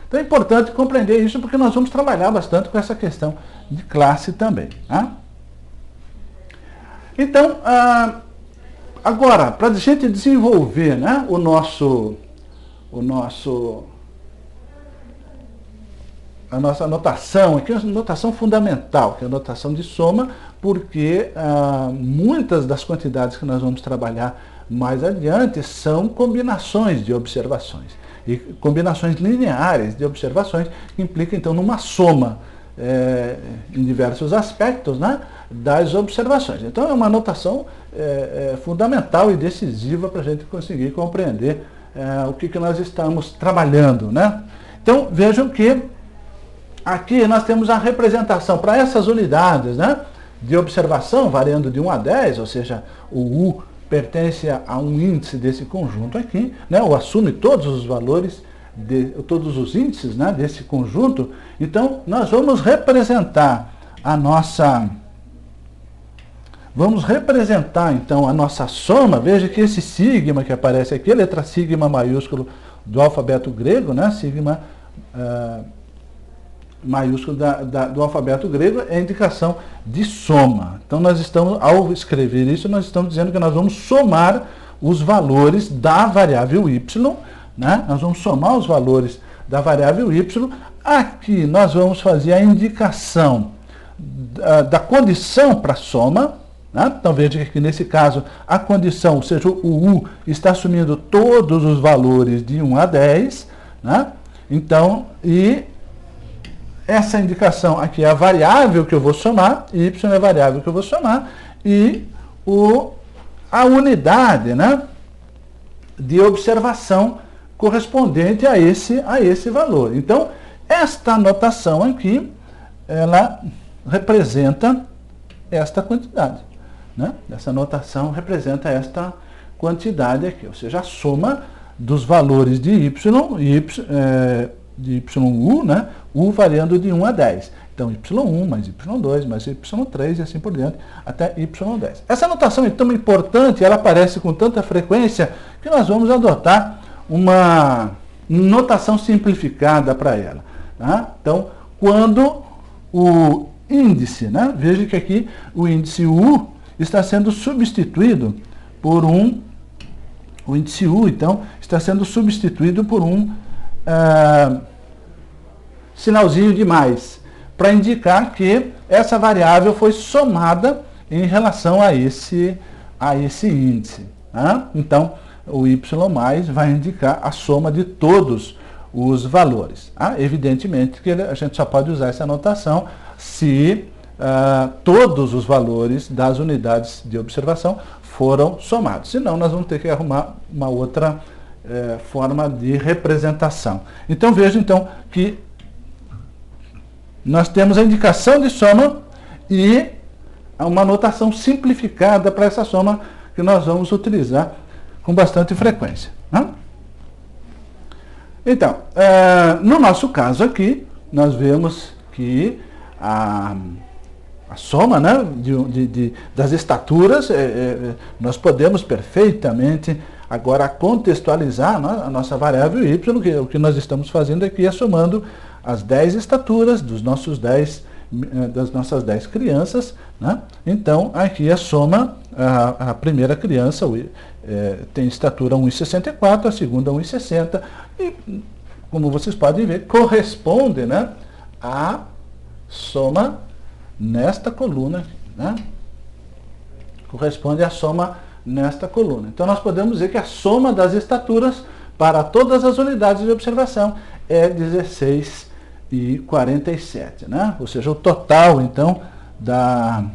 Então é importante compreender isso porque nós vamos trabalhar bastante com essa questão de classe também. Tá? Então, agora, para a gente desenvolver, né, a nossa notação, aqui é uma notação fundamental, que é a notação de soma, porque muitas das quantidades que nós vamos trabalhar mais adiante são combinações de observações, e combinações lineares de observações, que implicam então numa soma em diversos aspectos, né, das observações. Então é uma notação fundamental e decisiva para a gente conseguir compreender o que nós estamos trabalhando, né? Então vejam que aqui nós temos a representação para essas unidades, né, de observação, variando de 1 a 10, ou seja, o U pertence a um índice desse conjunto aqui, né, ou assume todos os valores, todos os índices, né, desse conjunto. Então, nós vamos representar então a nossa soma. Veja que esse sigma que aparece aqui, a letra sigma maiúsculo do alfabeto grego, né, sigma maiúsculo do alfabeto grego, é indicação de soma. Então nós estamos, ao escrever isso, nós estamos dizendo que nós vamos somar os valores da variável y, né? Nós vamos somar os valores da variável y. Aqui nós vamos fazer a indicação da condição para soma, né? Então veja que aqui nesse caso a condição, ou seja, o U está assumindo todos os valores de 1 a 10, né? Então, essa indicação aqui é a variável que eu vou somar, y é a variável que eu vou somar, e a unidade, né, de observação correspondente a esse valor. Então, esta notação aqui, ela representa esta quantidade, né? Essa notação representa esta quantidade aqui, ou seja, a soma dos valores de YU, né? U variando de 1 a 10. Então, Y1 mais Y2 mais Y3 e assim por diante, até Y10. Essa notação é tão importante, ela aparece com tanta frequência, que nós vamos adotar uma notação simplificada para ela. Tá? Então, quando o índice, né? Veja que aqui o índice U está sendo substituído por o índice U, então, está sendo substituído por um sinalzinho de mais, para indicar que essa variável foi somada em relação a esse índice. Né? Então, o y mais vai indicar a soma de todos os valores. Evidentemente que a gente só pode usar essa notação se todos os valores das unidades de observação foram somados. Senão, nós vamos ter que arrumar uma outra forma de representação. Então, veja então que nós temos a indicação de soma e uma notação simplificada para essa soma que nós vamos utilizar com bastante frequência. Né? Então, no nosso caso aqui, nós vemos que a soma, né, das estaturas, nós podemos perfeitamente agora contextualizar, né, a nossa variável y, o que nós estamos fazendo aqui é somando as 10 estaturas dos nossos 10 das nossas 10 crianças, né? Então, aqui a soma, a primeira criança tem estatura 1,64, a segunda 1,60, e, como vocês podem ver, corresponde, né, à soma nesta coluna, né? Corresponde à soma nesta coluna. Então, nós podemos dizer que a soma das estaturas para todas as unidades de observação é 16,47, né? Ou seja, o total, então, desta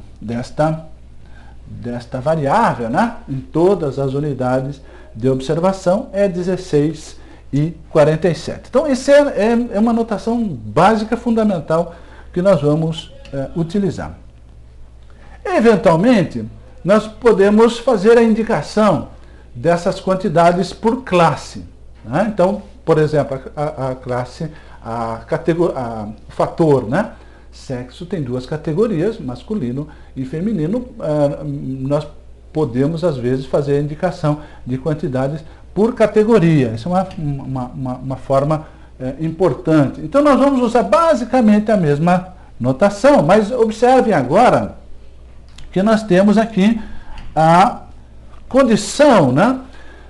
variável, né, em todas as unidades de observação é 16,47. Então, essa é uma notação básica, fundamental, que nós vamos utilizar. Eventualmente, nós podemos fazer a indicação dessas quantidades por classe, né? Então, por exemplo, a classe, o fator, né? Sexo tem duas categorias, masculino e feminino. Nós podemos, às vezes, fazer a indicação de quantidades por categoria. Isso é uma forma importante. Então, nós vamos usar basicamente a mesma notação, mas observem agora que nós temos aqui a condição, né,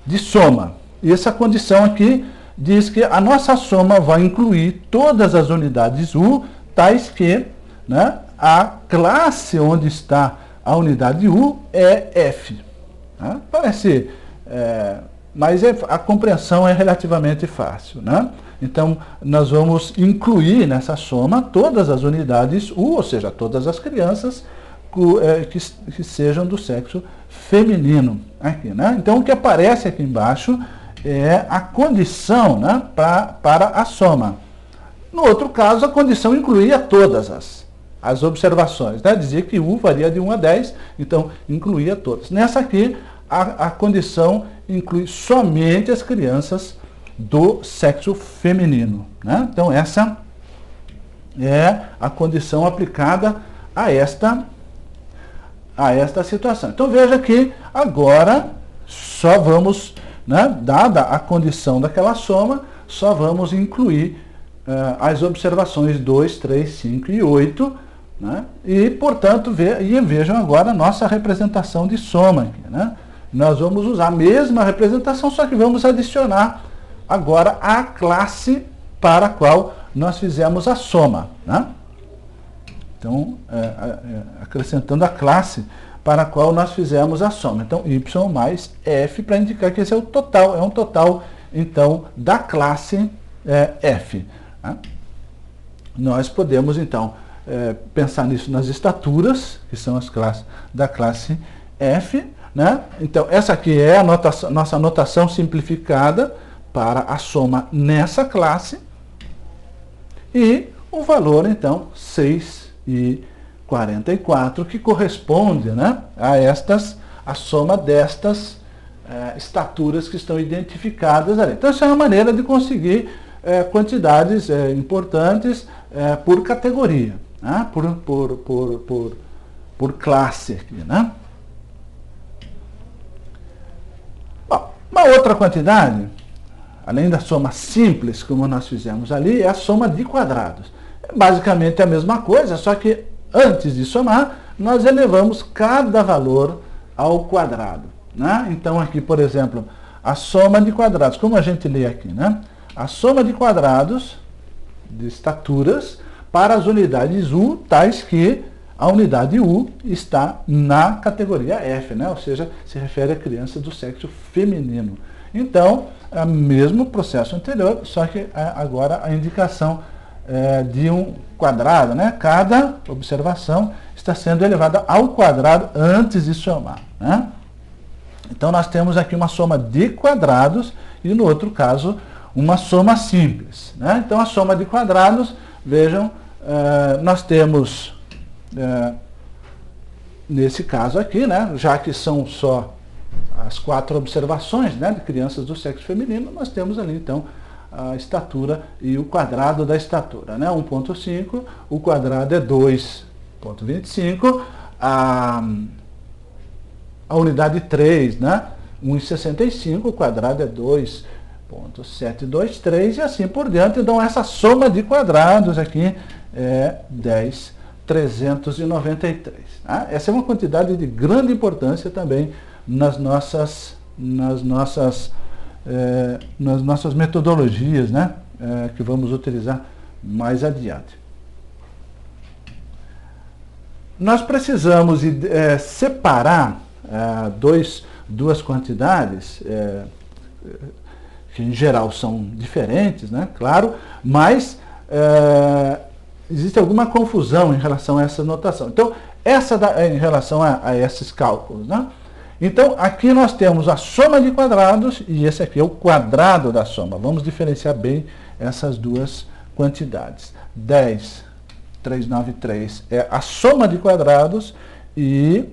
de soma. E essa condição aqui diz que a nossa soma vai incluir todas as unidades U, tais que, né, a classe onde está a unidade U é F. Né? Parece, mas a compreensão é relativamente fácil, né? Então, nós vamos incluir nessa soma todas as unidades U, ou seja, todas as crianças que sejam do sexo feminino. Aqui, né? Então, o que aparece aqui embaixo é a condição, né, para a soma. No outro caso, a condição incluía todas as observações, né? Dizia que U varia de 1 a 10, então incluía todas. Nessa aqui, a condição inclui somente as crianças do sexo feminino, né? Então, essa é a condição aplicada a esta situação. Então, veja que agora só vamos, né, dada a condição daquela soma, só vamos incluir as observações 2, 3, 5 e 8, né? E, portanto, vejam agora a nossa representação de soma aqui, né? Nós vamos usar a mesma representação, só que vamos adicionar agora a classe para a qual nós fizemos a soma, né? Então, acrescentando a classe para a qual nós fizemos a soma. Então, Y mais F, para indicar que esse é o total, é um total, então, da classe F. Né? Nós podemos, então, pensar nisso nas estaturas, que são as classes da classe F, né? Então, essa aqui é a nossa notação simplificada para a soma nessa classe, e o valor, então, 6,44, que corresponde, né, a soma destas estaturas que estão identificadas ali. Então, essa é uma maneira de conseguir quantidades importantes por categoria, né, por classe aqui, né? Bom, uma outra quantidade, além da soma simples, como nós fizemos ali, é a soma de quadrados. É basicamente a mesma coisa, só que antes de somar, nós elevamos cada valor ao quadrado, né? Então, aqui, por exemplo, a soma de quadrados, como a gente lê aqui, né? A soma de quadrados de estaturas para as unidades U, tais que a unidade U está na categoria F, né? Ou seja, se refere a criança do sexo feminino. Então, é o mesmo processo anterior, só que agora a indicação de um quadrado, né? Cada observação está sendo elevada ao quadrado antes de somar, né? Então, nós temos aqui uma soma de quadrados e, no outro caso, uma soma simples, né? Então, a soma de quadrados, vejam, nós temos, nesse caso aqui, né, já que são só as 4 observações, né, de crianças do sexo feminino, nós temos ali, então, a estatura e o quadrado da estatura, né? 1,5, o quadrado é 2,25, a unidade 3, né? 1,65, o quadrado é 2,723 e assim por diante. Então, essa soma de quadrados aqui é 10 393. Tá? Essa é uma quantidade de grande importância também nas nossas metodologias, né? Que vamos utilizar mais adiante. Nós precisamos separar duas quantidades, que em geral são diferentes, né? Claro, mas existe alguma confusão em relação a essa notação. Então, em relação a esses cálculos, né? Então, aqui nós temos a soma de quadrados e esse aqui é o quadrado da soma. Vamos diferenciar bem essas duas quantidades. 10,393 é a soma de quadrados e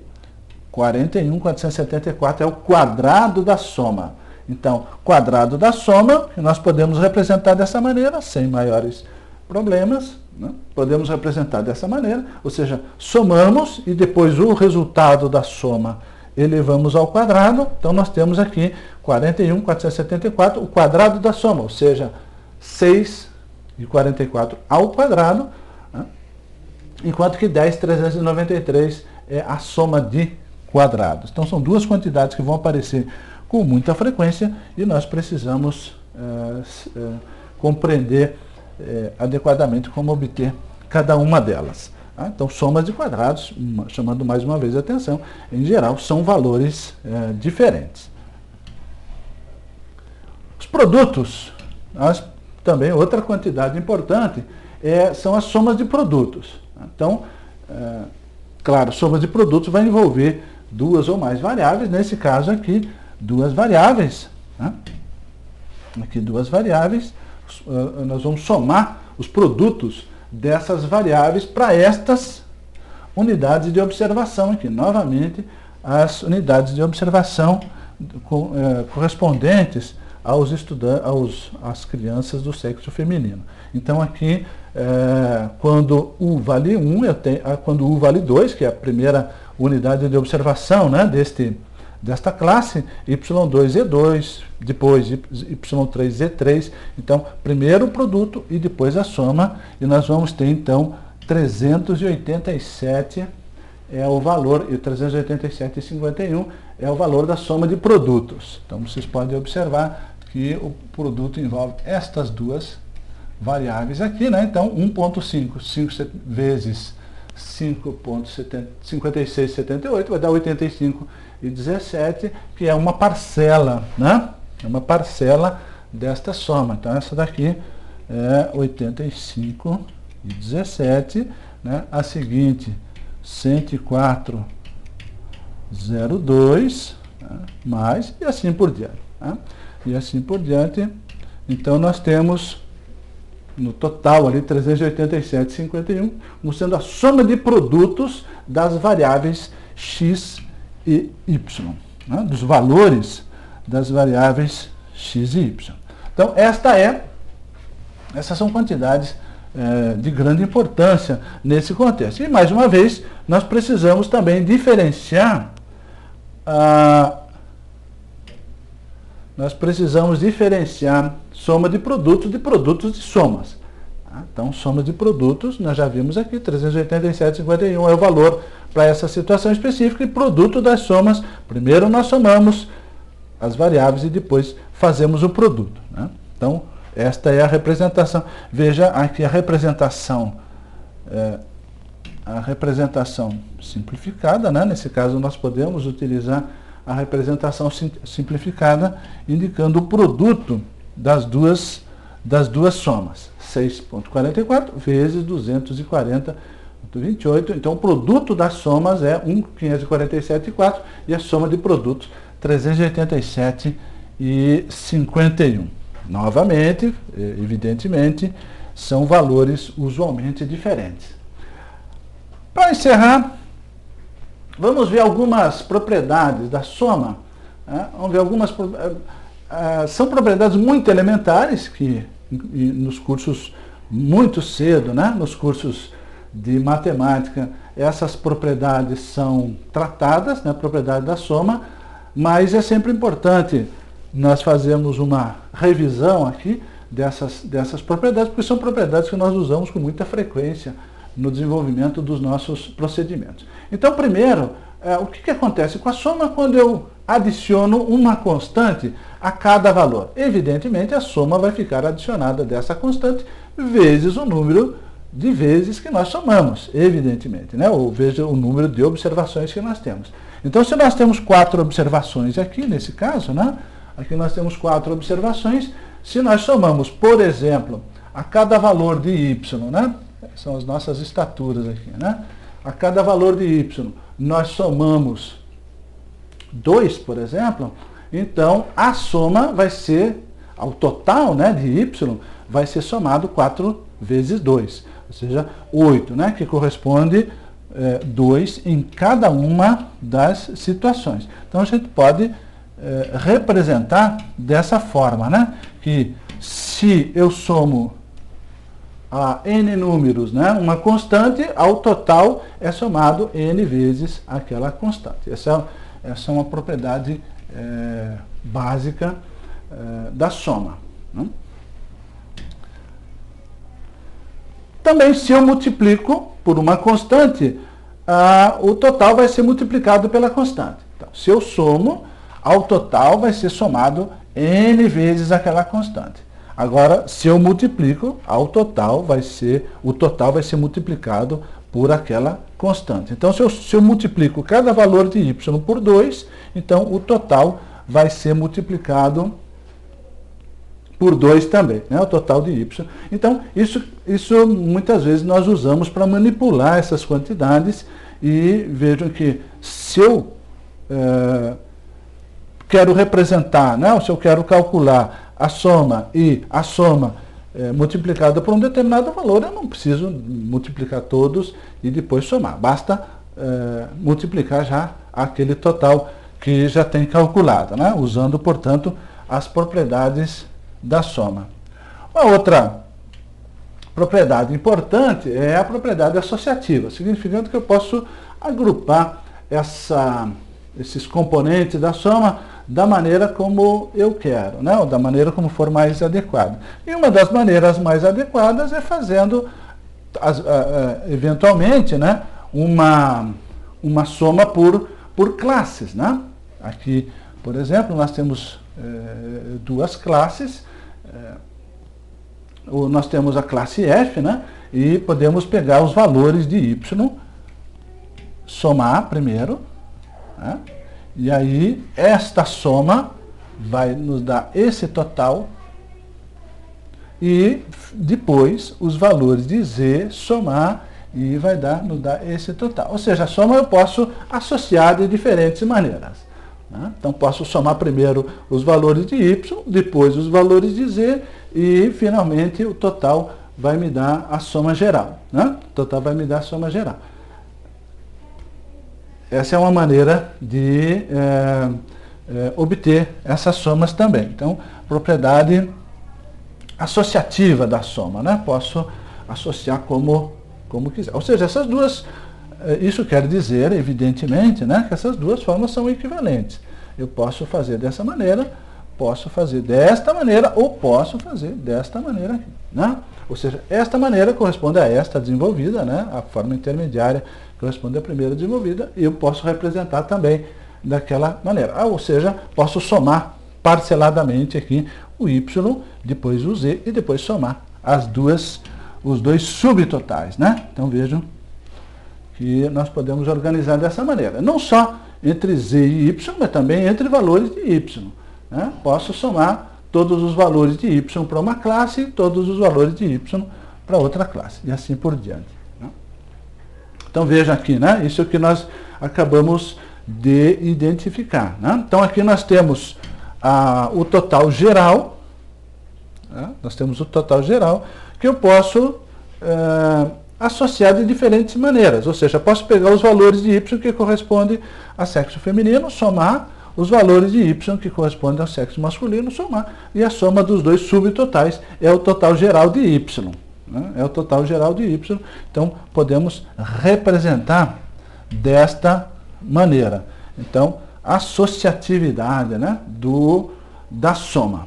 41,474 é o quadrado da soma. Então, quadrado da soma, nós podemos representar dessa maneira, sem maiores problemas, né? Podemos representar dessa maneira, ou seja, somamos e depois o resultado da soma elevamos ao quadrado. Então, nós temos aqui 41,474, o quadrado da soma, ou seja, 6,44 ao quadrado, né? Enquanto que 10,393 é a soma de quadrados. Então, são duas quantidades que vão aparecer com muita frequência e nós precisamos compreender adequadamente como obter cada uma delas. Tá? Então, somas de quadrados, chamando mais uma vez a atenção, em geral, são valores diferentes. Os produtos, também outra quantidade importante, são as somas de produtos. Então, claro, soma de produtos vai envolver duas ou mais variáveis, nesse caso aqui, duas variáveis. Né? Aqui duas variáveis, nós vamos somar os produtos dessas variáveis para estas unidades de observação aqui. Novamente, as unidades de observação correspondentes aos estudantes, às crianças do sexo feminino. Então aqui, quando U vale 1, quando U vale 2, que é a primeira unidade de observação, né, desta classe, Y2, E2, depois Y3, Z3. Então, primeiro o produto e depois a soma. E nós vamos ter, então, 387 é o valor, e 387,51 é o valor da soma de produtos. Então, vocês podem observar que o produto envolve estas duas variáveis aqui, né? Então, 1,5, 5 vezes 5,5678 vai dar 85,17, que é uma parcela, né? É uma parcela desta soma. Então, essa daqui é 85,17, né? A seguinte, 104,02, né? Mais, e assim por diante. Né? E assim por diante. Então, nós temos no total ali 387,51, como sendo a soma de produtos das variáveis x e y, né? Dos valores das variáveis x e y. Então, essas são quantidades de grande importância nesse contexto. E, mais uma vez, nós precisamos também diferenciar soma de produtos de somas. Então, soma de produtos, nós já vimos aqui, 387,51 é o valor para essa situação específica, e produto das somas, primeiro nós somamos as variáveis e depois fazemos o produto. Né? Então, esta é a representação. Veja aqui a representação simplificada, né? Nesse caso, nós podemos utilizar a representação simplificada, indicando o produto das duas somas. 6,44 vezes 240,28. Então, o produto das somas é 1.547,4 e a soma de produtos 387,51. Novamente, evidentemente, são valores usualmente diferentes. Para encerrar, vamos ver algumas propriedades da soma. Né? Vamos ver algumas. São propriedades muito elementares que nos cursos muito cedo, né? Nos cursos de matemática, essas propriedades são tratadas, né? A propriedade da soma, mas é sempre importante nós fazermos uma revisão aqui dessas propriedades, porque são propriedades que nós usamos com muita frequência no desenvolvimento dos nossos procedimentos. Então, primeiro, o que acontece com a soma quando eu adiciono uma constante a cada valor? Evidentemente, a soma vai ficar adicionada dessa constante vezes o número de vezes que nós somamos, evidentemente, né? Ou veja o número de observações que nós temos. Então, se nós temos 4 observações aqui, nesse caso, né? Aqui nós temos 4 observações. Se nós somamos, por exemplo, a cada valor de y, né? São as nossas estaturas aqui, né? A cada valor de y, nós somamos 2, por exemplo, então a soma vai ser, ao total, né, de y, vai ser somado 4 vezes 2, ou seja, 8, né, que corresponde 2 em cada uma das situações. Então a gente pode representar dessa forma, né, que se eu somo a n números, né, uma constante, ao total é somado n vezes aquela constante. Essa é uma propriedade básica da soma, né? Também, se eu multiplico por uma constante, o total vai ser multiplicado pela constante. Então, se eu somo, ao total vai ser somado n vezes aquela constante. Agora, se eu multiplico, o total vai ser multiplicado por aquela constante. Então, se eu multiplico cada valor de y por 2, então o total vai ser multiplicado por 2 também, né? O total de y. Então, isso muitas vezes nós usamos para manipular essas quantidades, e vejam que se eu quero representar, né? Se eu quero calcular a soma e a soma multiplicada por um determinado valor, eu não preciso multiplicar todos e depois somar. Basta multiplicar já aquele total que já tem calculado, né? Usando, portanto, as propriedades da soma. Uma outra propriedade importante é a propriedade associativa, significando que eu posso agrupar esses componentes da soma da maneira como eu quero, né? Ou da maneira como for mais adequada. E uma das maneiras mais adequadas é fazendo, eventualmente, né, uma soma por classes, né? Aqui, por exemplo, nós temos duas classes. Nós temos a classe f, né? E podemos pegar os valores de y, somar primeiro, né? E aí esta soma vai nos dar esse total, e depois os valores de z somar e vai nos dar esse total. Ou seja, a soma eu posso associar de diferentes maneiras, né? Então posso somar primeiro os valores de y, depois os valores de z, e finalmente o total vai me dar a soma geral, né? O total vai me dar a soma geral. Essa é uma maneira de obter essas somas também. Então, propriedade associativa da soma, né? Posso associar como quiser. Ou seja, essas duas, isso quer dizer, evidentemente, né, que essas duas formas são equivalentes. Eu posso fazer dessa maneira, posso fazer desta maneira, ou posso fazer desta maneira aqui, né? Ou seja, esta maneira corresponde a esta desenvolvida, né? A forma intermediária corresponde à primeira desenvolvida, e eu posso representar também daquela maneira. Ou seja, posso somar parceladamente aqui o y, depois o z, e depois somar os dois subtotais, né? Então vejam que nós podemos organizar dessa maneira. Não só entre z e y, mas também entre valores de y, né? Posso somar todos os valores de y para uma classe e todos os valores de y para outra classe, e assim por diante, né? Então vejam aqui, né? Isso é o que nós acabamos de identificar, né? Então aqui nós temos o total geral, né? Nós temos o total geral, que eu posso associar de diferentes maneiras. Ou seja, posso pegar os valores de y que correspondem a sexo feminino, somar os valores de y que correspondem ao sexo masculino, somar, e a soma dos dois subtotais é o total geral de y, né? É o total geral de y. Então, podemos representar desta maneira. Então, associatividade, né, da soma.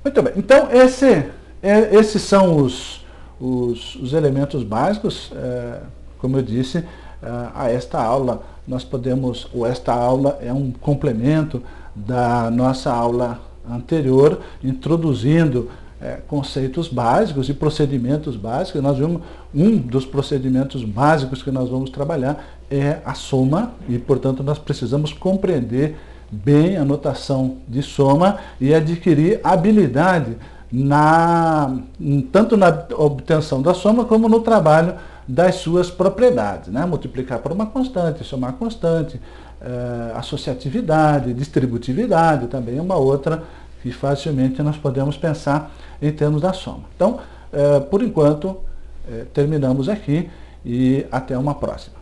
Muito bem. Então, esses são os elementos básicos, como eu disse, a esta aula. Nós podemos, ou esta aula é um complemento da nossa aula anterior, introduzindo conceitos básicos e procedimentos básicos. Nós vimos, um dos procedimentos básicos que nós vamos trabalhar é a soma, e portanto nós precisamos compreender bem a notação de soma e adquirir habilidade tanto na obtenção da soma como no trabalho das suas propriedades, né? Multiplicar por uma constante, somar constante, associatividade, distributividade também é uma outra que facilmente nós podemos pensar em termos da soma. Então, por enquanto, terminamos aqui e até uma próxima.